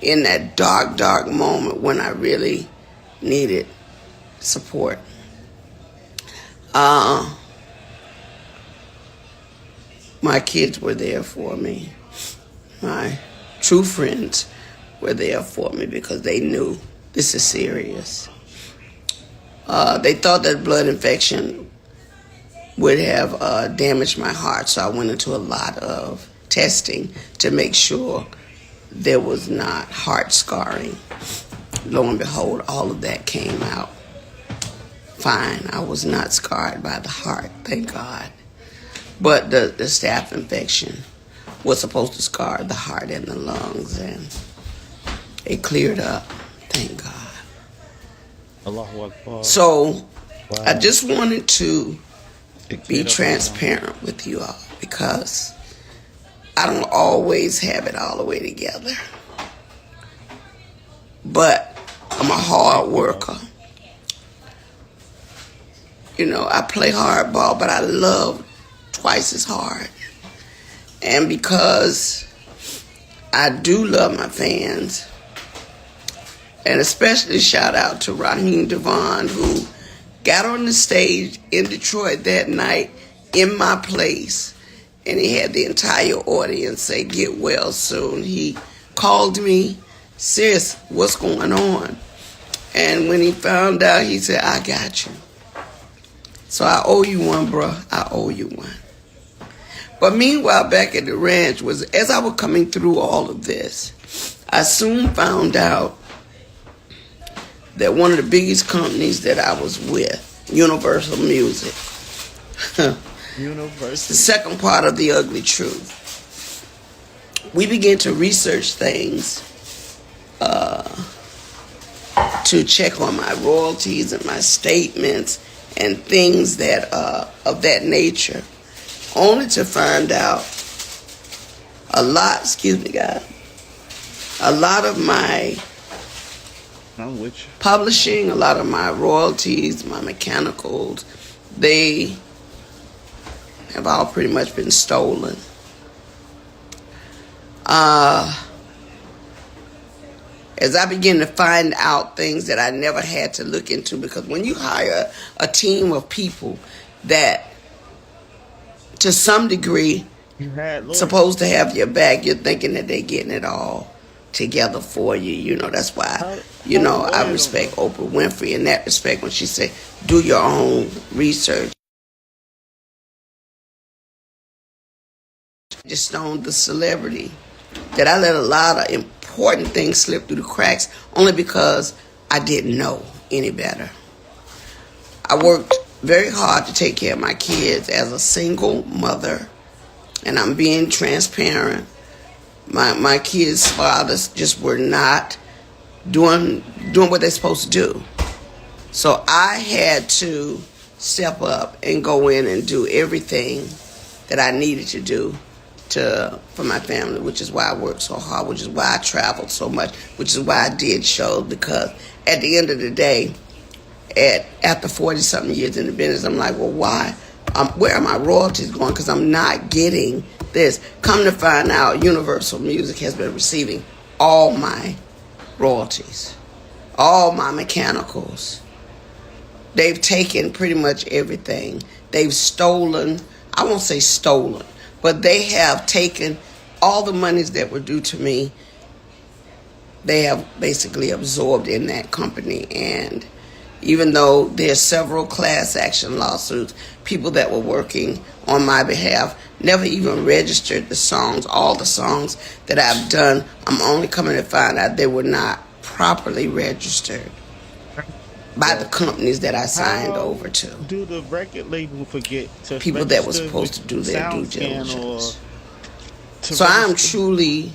in that dark, dark moment when I really needed support. My kids were there for me. My true friends were there for me because they knew this is serious. They thought that blood infection would have damaged my heart, so I went into a lot of testing to make sure there was not heart scarring. Lo and behold, all of that came out fine. I was not scarred by the heart, thank God. But the staph infection was supposed to scar the heart and the lungs, and it cleared up, thank God. Allahu Akbar. So Wow. I just wanted to It be cleared up transparent with you all because I don't always have it all the way together. But I'm a hard worker. You know, I play hardball, but I love twice as hard. And because I do love my fans, and especially shout out to Raheem Devon, who got on the stage in Detroit that night in my place, and he had the entire audience say, "Get well soon." He called me, "Sis, what's going on?" And when he found out, he said, "I got you." So I owe you one, bruh. I owe you one. But meanwhile, back at the ranch, as I was coming through all of this, I soon found out that one of the biggest companies that I was with, Universal Music, Universal. the second part of the ugly truth. We began to research things to check on my royalties and my statements and things that of that nature, only to find out a lot of my I'm with you. publishing, a lot of my royalties, my mechanicals, they have all pretty much been stolen. As I begin to find out things that I never had to look into, because when you hire a team of people that, to some degree, You had lawyers. supposed to have your back, you're thinking that they're getting it all together for you. You know, that's why, I respect Oprah Winfrey in that respect when she said, do your own research. Just Stone, the celebrity, that I let a lot of important things slip through the cracks only because I didn't know any better. I worked very hard to take care of my kids as a single mother, and I'm being transparent. My kids' fathers just were not doing what they're supposed to do. So I had to step up and go in and do everything that I needed to do for my family, which is why I worked so hard, which is why I traveled so much, which is why I did shows, because at the end of the day, after 40-something years in the business, I'm like, well, why? Where are my royalties going? Because I'm not getting this. Come to find out, Universal Music has been receiving all my royalties, all my mechanicals. They've taken pretty much everything. They've stolen, I won't say stolen, but they have taken all the monies that were due to me. They have basically absorbed in that company. And even though there's several class action lawsuits, people that were working on my behalf never even registered the songs. All the songs that I've done, I'm only coming to find out they were not properly registered by the companies that I signed over to. Do the record label forget to People that were register supposed to do their due SoundScan diligence. to So I am register? truly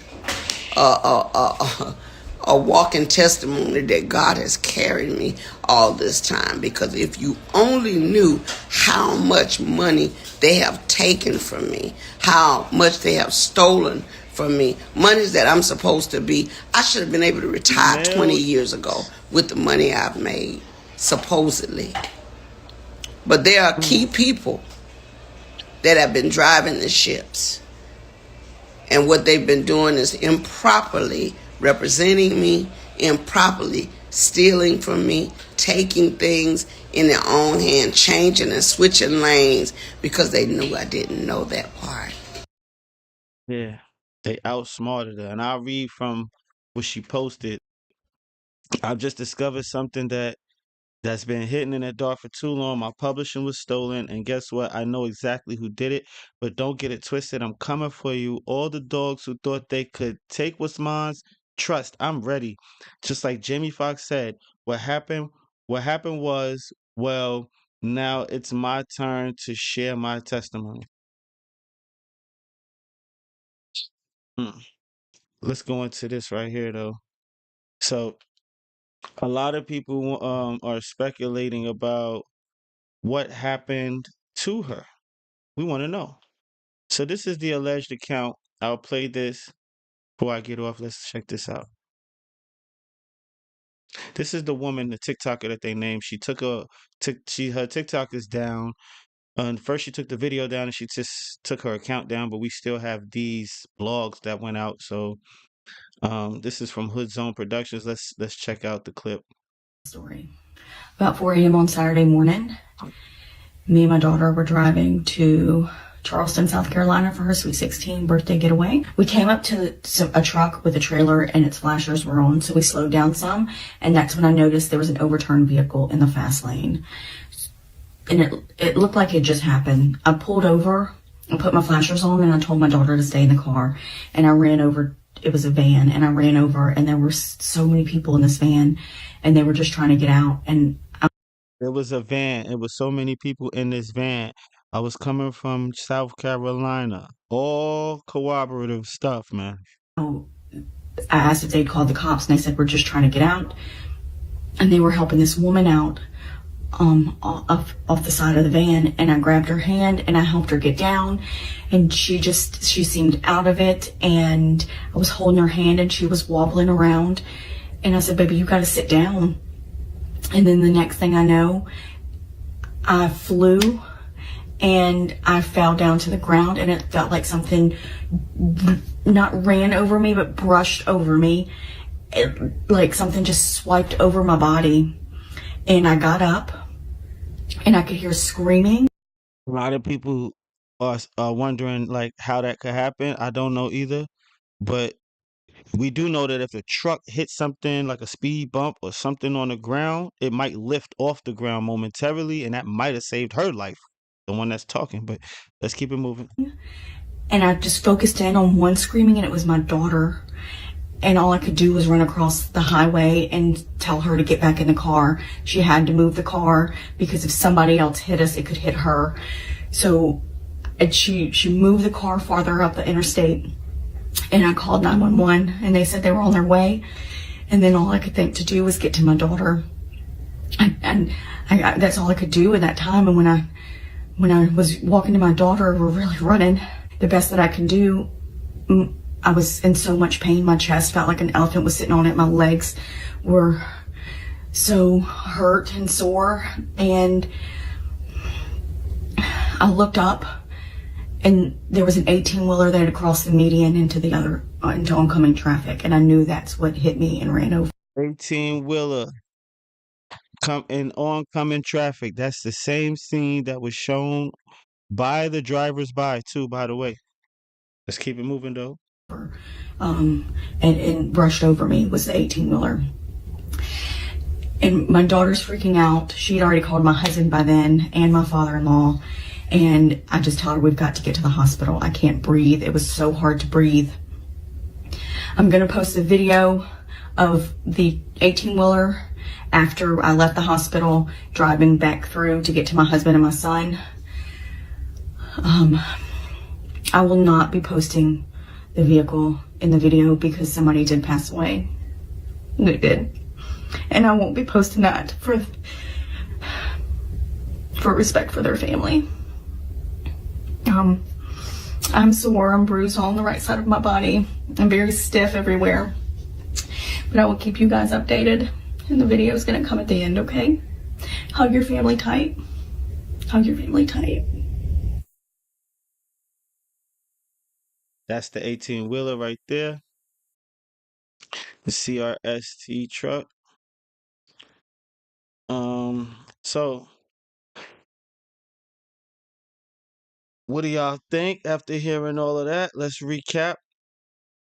a walking testimony that God has carried me all this time. Because if you only knew how much money they have taken from me, how much they have stolen from me, monies that I'm supposed to be, I should have been able to retire 20 years ago with the money I've made, supposedly. But there are key people that have been driving the ships. And what they've been doing is improperly representing me, improperly stealing from me, taking things in their own hand, changing and switching lanes because they knew I didn't know that part. Yeah. They outsmarted her. And I'll read from what she posted. I've just discovered something that's been hidden in the dark for too long. My publishing was stolen, and guess what? I know exactly who did it, but don't get it twisted. I'm coming for you. All the dogs who thought they could take what's mine, trust, I'm ready. Just like Jamie Foxx said, what happened? What happened was, well, now it's my turn to share my testimony. Hmm. Let's go into this right here, though. So, a lot of people are speculating about what happened to her. We want to know. So this is the alleged account. I'll play this before I get off. Let's check this out. This is the woman, the TikToker that they named. She took her TikTok is down. And first she took the video down and she just took her account down, but we still have these blogs that went out. So this is from Hood Zone Productions. Let's check out the clip. Story. About 4 a.m. on Saturday morning, me and my daughter were driving to Charleston, South Carolina for her Sweet 16 birthday getaway. We came up to a truck with a trailer and its flashers were on, so we slowed down some, and that's when I noticed there was an overturned vehicle in the fast lane. And it looked like it just happened. I pulled over and put my flashers on, and I told my daughter to stay in the car, and I ran over. It was a van, and I ran over, and there were so many people in this van, and they were just trying to get out. And There was a van. It was so many people in this van. I was coming from South Carolina. All cooperative stuff, man. I asked if they'd called the cops, and they said, we're just trying to get out. And they were helping this woman out off the side of the van, and I grabbed her hand and I helped her get down, and she seemed out of it, and I was holding her hand and she was wobbling around, and I said, baby, you got to sit down. And then the next thing I know, I flew and I fell down to the ground, and it felt like something not ran over me but brushed over me. Like something just swiped over my body, and I got up and I could hear screaming. A lot of people are wondering like how that could happen. I don't know either, but we do know that if a truck hits something like a speed bump or something on the ground, it might lift off the ground momentarily, and that might have saved her life, the one that's talking. But let's keep it moving. And I just focused in on one screaming, and it was my daughter. And all I could do was run across the highway and tell her to get back in the car. She had to move the car because if somebody else hit us, it could hit her. So she moved the car farther up the interstate, and I called 911, and they said they were on their way. And then all I could think to do was get to my daughter. And that's all I could do in that time. And when I was walking to my daughter, we're really running. The best that I can do, I was in so much pain. My chest felt like an elephant was sitting on it. My legs were so hurt and sore. And I looked up, and there was an 18-wheeler that had crossed the median into oncoming traffic. And I knew that's what hit me and ran over. 18-wheeler come in oncoming traffic. That's the same scene that was shown by the drivers by too, by the way. Let's keep it moving though. And brushed over me was the 18-wheeler. And my daughter's freaking out. She'd already called my husband by then and my father-in-law. And I just told her, we've got to get to the hospital. I can't breathe. It was so hard to breathe. I'm going to post a video of the 18-wheeler after I left the hospital, driving back through to get to my husband and my son. I will not be posting the vehicle in the video because somebody did pass away. They did. And I won't be posting that for respect for their family. I'm sore, I'm bruised on the right side of my body. I'm very stiff everywhere. But I will keep you guys updated, and the video is gonna come at the end, okay? Hug your family tight. Hug your family tight. That's the 18-wheeler right there. The CRST truck. So what do y'all think after hearing all of that? Let's recap.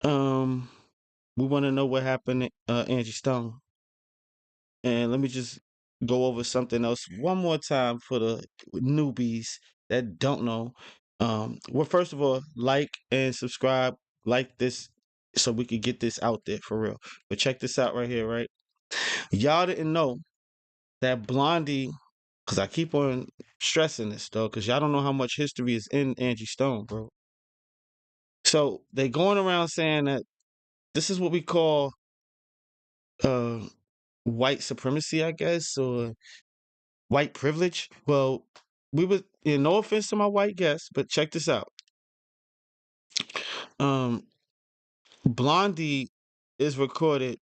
We want to know what happened to Angie Stone. And let me just go over something else one more time for the newbies that don't know. Well, first of all, like and subscribe, like this so we could get this out there for real. But check this out right here, right? Y'all didn't know that Blondie, because I keep on stressing this though, because y'all don't know how much history is in Angie Stone, bro. So they going around saying that this is what we call uh white supremacy, I guess, or white privilege. Well, we was, no offense to my white guests, but check this out. Um, Blondie is recorded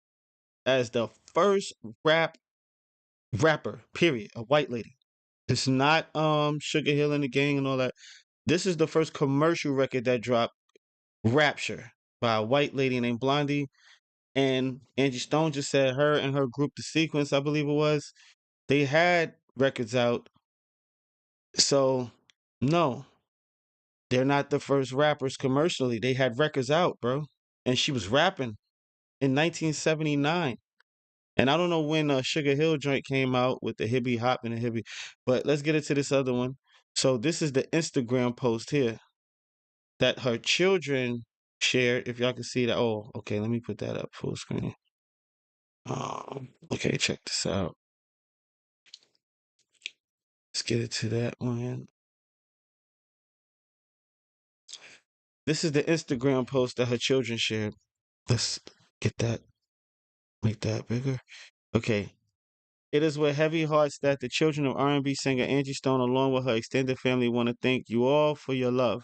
as the first rapper, period, a white lady. It's not Sugar Hill and the Gang and all that. This is the first commercial record that dropped, Rapture, by a white lady named Blondie. And Angie Stone just said her and her group, The Sequence, I believe it was, they had records out. So, no, they're not the first rappers commercially. They had records out, bro. And she was rapping in 1979. And I don't know when Sugar Hill joint came out with the hippie hop and the hippie, but let's get into this other one. So this is the Instagram post here that her children shared. If y'all can see that. Oh, okay. Let me put that up full screen. Okay, check this out. Let's get it to that one. This is the Instagram post that her children shared. Let's get that, make that bigger. Okay. It is with heavy hearts that the children of R&B singer Angie Stone, along with her extended family, want to thank you all for your love,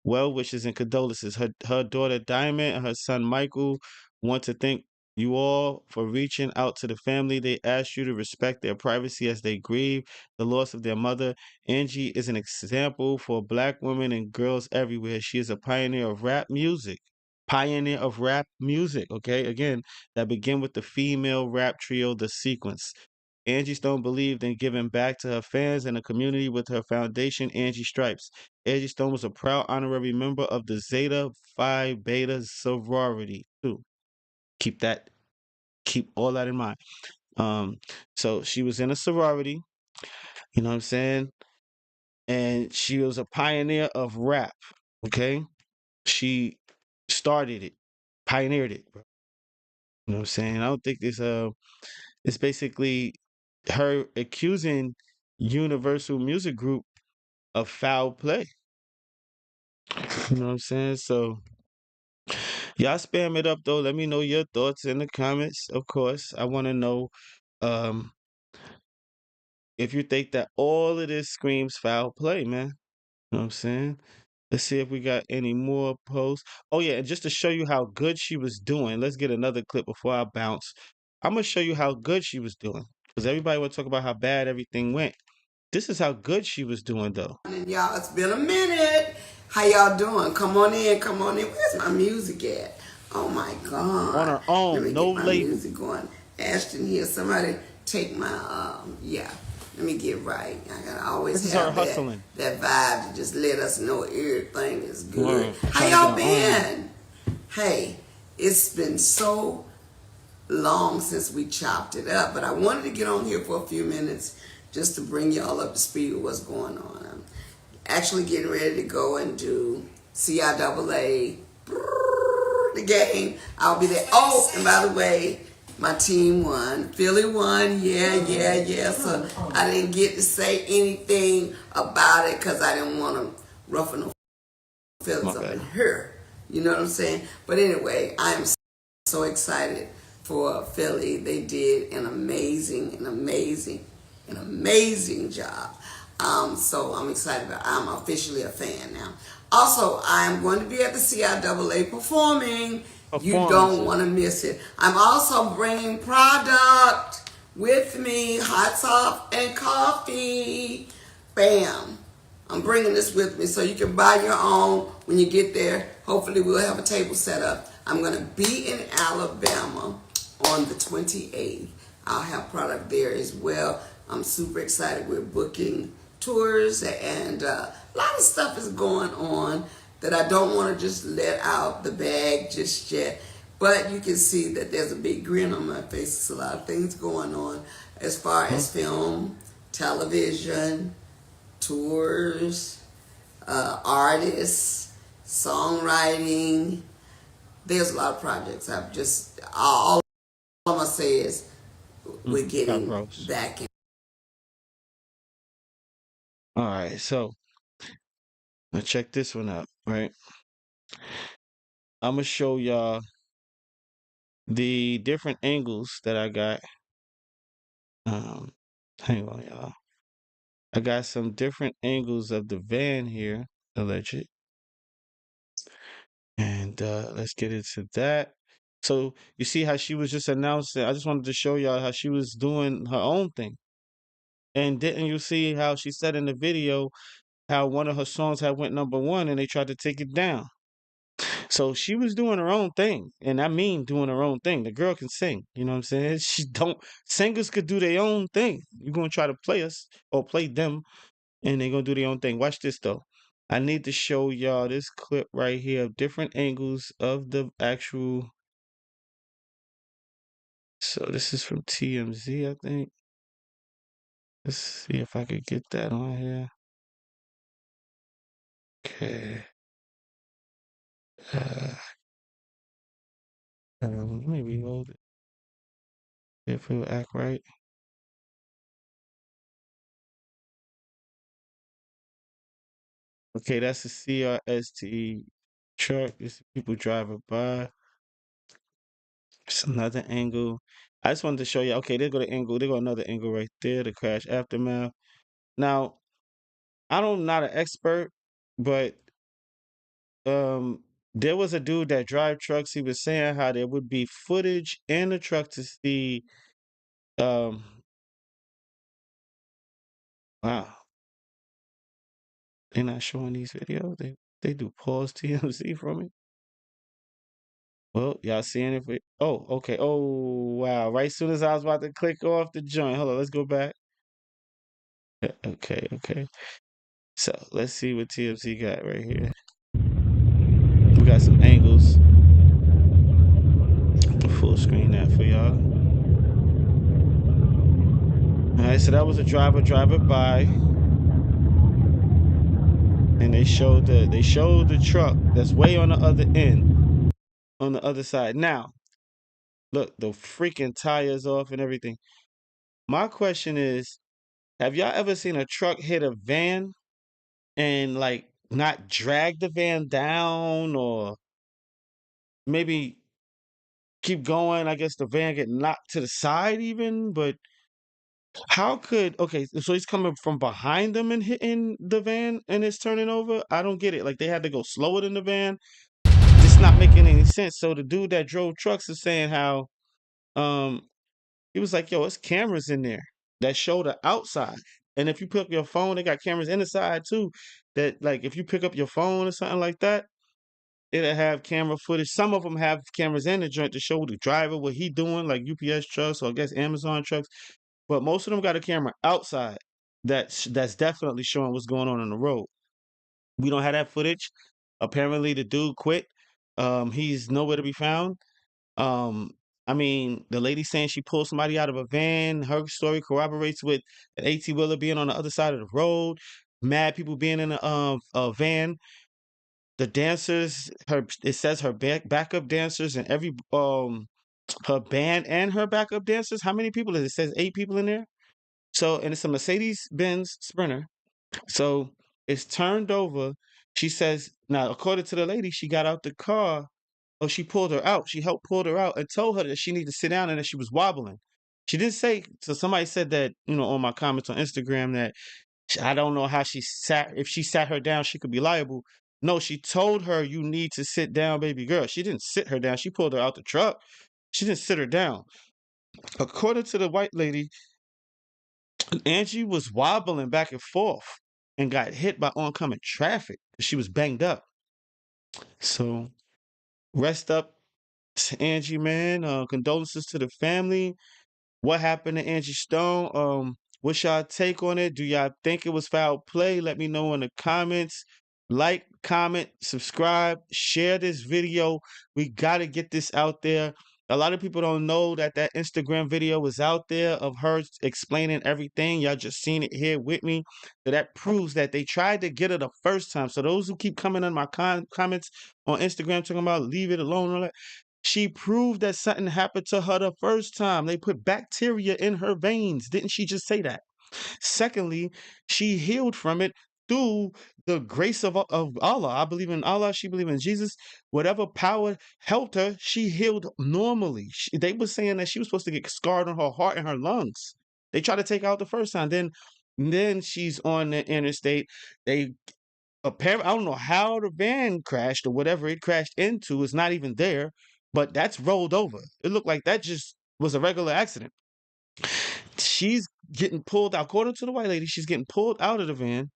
well wishes, and condolences. Her daughter Diamond and her son Michael want to thank you all for reaching out to the family. They ask you to respect their privacy as they grieve the loss of their mother. Angie is an example for Black women and girls everywhere. She is a pioneer of rap music. Pioneer of rap music, okay? Again, that began with the female rap trio, The Sequence. Angie Stone believed in giving back to her fans and the community with her foundation, Angie Stripes. Angie Stone was a proud honorary member of the Zeta Phi Beta sorority, too. Keep all that in mind. So she was in a sorority, you know what I'm saying? And she was a pioneer of rap, okay? She started it, pioneered it, bro. You know what I'm saying? I don't think this it's basically her accusing Universal Music Group of foul play. You know what I'm saying? So y'all spam it up though. Let me know your thoughts in the comments. Of course, I want to know um if you think that all of this screams foul play, man. You know what I'm saying? Let's see if we got any more posts. Oh yeah, and just to show you how good she was doing, let's get another clip before I bounce. I'm gonna show you how good she was doing. Because everybody will talk about how bad everything went. This is how good she was doing though. Y'all, it's been a minute. How y'all doing? Come on in, come on in. Where's my music at? Oh my God. On her Let own, me no get my label. music going. Ashton here. Somebody take my, yeah. Let me get right. I gotta always This is her have hustling. that vibe to just let us know everything is good. Word. How Trying to y'all get her been? Hey, it's been so long since we chopped it up, but I wanted to get on here for a few minutes just to bring y'all up to speed with what's going on. I'm actually getting ready to go and do CIAA, the game. I'll be there. Oh, and by the way, my team won. Philly won. Yeah. So I didn't get to say anything about it because I didn't want to ruffle no feathers up in her. You know what I'm saying? But anyway, I am so excited for Philly. They did an amazing job. So I'm excited about it. I'm officially a fan now. Also, I'm going to be at the CIAA performing. You don't want to miss it. I'm also bringing product with me, hot sauce and coffee. Bam. I'm bringing this with me so you can buy your own when you get there. Hopefully we'll have a table set up. I'm going to be in Alabama on the 28th. I'll have product there as well. I'm super excited. We're booking tours and a lot of stuff is going on. that I don't want to just let out the bag just yet. But you can see that there's a big grin on my face. There's a lot of things going on as far as film, television, tours, artists, songwriting. There's a lot of projects. All I'm going to say is we're getting back in. All right, so now check this one out, right? I'm gonna show y'all the different angles that I got. Hang on, y'all. I got some different angles of the van here, alleged. And let's get into that. So you see how she was just announcing. I just wanted to show y'all how she was doing her own thing. And didn't you see how she said in the video how one of her songs had went #1 and they tried to take it down? So she was doing her own thing, and I mean doing her own thing. The girl can sing, you know what I'm saying? She don't Singers could do their own thing. You're gonna try to play us or play them, and they're gonna do their own thing. Watch this though. I need to show y'all this clip right here of different angles of the actual. So this is from TMZ, I think. Let's see if I could get that on here. Okay. Uh, let me reload it. If it will act right. Okay, that's a CRST truck. It's people driving by. It's another angle. I just wanted to show you. Okay, there go the angle. There go another angle right there. The crash aftermath. Now, I'm not an expert, but there was a dude that drive trucks. He was saying how there would be footage in the truck to see. Um, wow, they're not showing these videos. They do pause TMZ from it. Well, y'all seeing if it? Oh, okay. Oh, wow. Right soon as I was about to click off the joint. Hold on, let's go back. Okay, okay. So let's see what TMZ got right here. We got some angles. Full screen that for y'all. All right, so that was a driver by, and they showed the truck that's way on the other end, on the other side. Now, look, the freaking tires off and everything. My question is, have y'all ever seen a truck hit a van and like not drag the van down, or maybe keep going? I guess the van get knocked to the side even, but how could okay, so he's coming from behind them and hitting the van and it's turning over? I don't get it. Like they had to go slower than the van. Just not making any sense. So the dude that drove trucks is saying how um he was like, yo, it's cameras in there that show the outside. And if you pick up your phone, they got cameras inside too. That like if you pick up your phone or something like that, it'll have camera footage. Some of them have cameras in the joint to show the driver what he doing, like UPS trucks or I guess Amazon trucks. But most of them got a camera outside that's definitely showing what's going on the road. We don't have that footage. Apparently, the dude quit. He's nowhere to be found. Um, I mean, the lady saying she pulled somebody out of a van. Her story corroborates with an 18 wheeler being on the other side of the road. Mad people being in a van. The dancers, it says her backup dancers and every her band and her backup dancers. How many people is it? It says 8 people in there. So, and it's a Mercedes Benz Sprinter. So it's turned over. She says, now, according to the lady, she got out the car, or she pulled her out. She helped pull her out and told her that she needed to sit down and that she was wobbling. She didn't say, so somebody said that, on my comments on Instagram that I don't know how she sat, if she sat her down, she could be liable. No, she told her, you need to sit down, baby girl. She didn't sit her down. She pulled her out the truck. She didn't sit her down. According to the white lady, Angie was wobbling back and forth and got hit by oncoming traffic. She was banged up. So rest up to Angie, man. Condolences to the family. What happened to Angie Stone? What's y'all take on it? Do y'all think it was foul play? Let me know in the comments. Like, comment, subscribe, share this video. We got to get this out there. A lot of people don't know that that Instagram video was out there of her explaining everything. Y'all just seen it here with me. So that proves that they tried to get her the first time. So those who keep coming in my comments on Instagram talking about leave it alone and all that, she proved that something happened to her the first time. They put bacteria in her veins. Didn't she just say that? Secondly, she healed from it through the grace of Allah. I believe in Allah. She believed in Jesus. Whatever power helped her, she healed normally. They were saying that she was supposed to get scarred on her heart and her lungs. They tried to take her out the first time. Then she's on the interstate. They apparently, I don't know how the van crashed or whatever it crashed into is not even there, but that's rolled over. It looked like that just was a regular accident. She's getting pulled out. According to the white lady, she's getting pulled out of the van.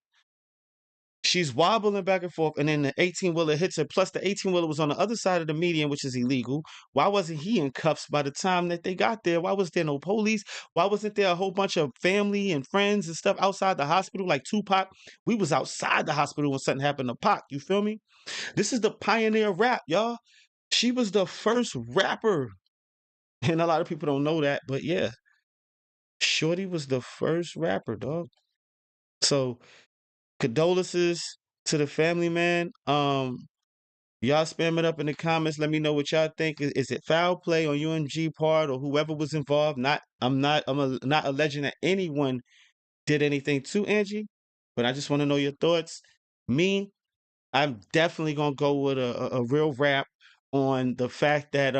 She's wobbling back and forth, and then the 18-wheeler hits her. Plus, the 18-wheeler was on the other side of the median, which is illegal. Why wasn't he in cuffs by the time that they got there? Why was there no police? Why wasn't there a whole bunch of family and friends and stuff outside the hospital like Tupac? We was outside the hospital when something happened to Pac. You feel me? This is the pioneer rap, y'all. She was the first rapper. And a lot of people don't know that, but yeah. Shorty was the first rapper, dog. So condolences to the family, man. Y'all spam it up in the comments. Let me know what y'all think. Is it foul play on UMG part or whoever was involved? I'm not alleging that anyone did anything to Angie, but I just want to know your thoughts. Me, I'm definitely gonna go with a real rap on the fact that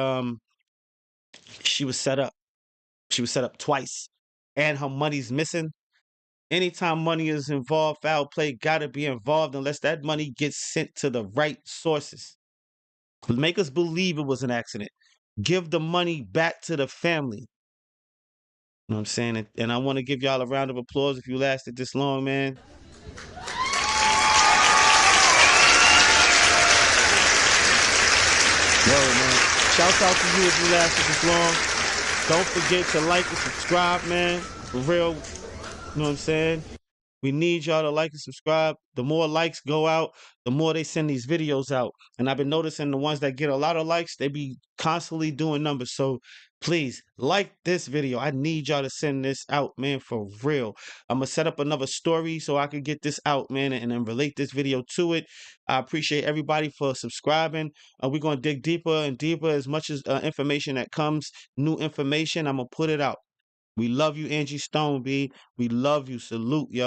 she was set up. She was set up twice, and her money's missing. Anytime money is involved, foul play gotta be involved unless that money gets sent to the right sources. Make us believe it was an accident. Give the money back to the family. You know what I'm saying? And I want to give y'all a round of applause if you lasted this long, man. Whoa, man. Shouts out to you if you lasted this long. Don't forget to like and subscribe, man. For real. You know what I'm saying? We need y'all to like and subscribe. The more likes go out, the more they send these videos out. And I've been noticing the ones that get a lot of likes, they be constantly doing numbers. So please like this video. I need y'all to send this out, man, for real. I'm going to set up another story so I can get this out, man, and then relate this video to it. I appreciate everybody for subscribing. We're going to dig deeper and deeper as much as information that comes, new information. I'm going to put it out. We love you, Angie Stone, B. We love you. Salute, yo.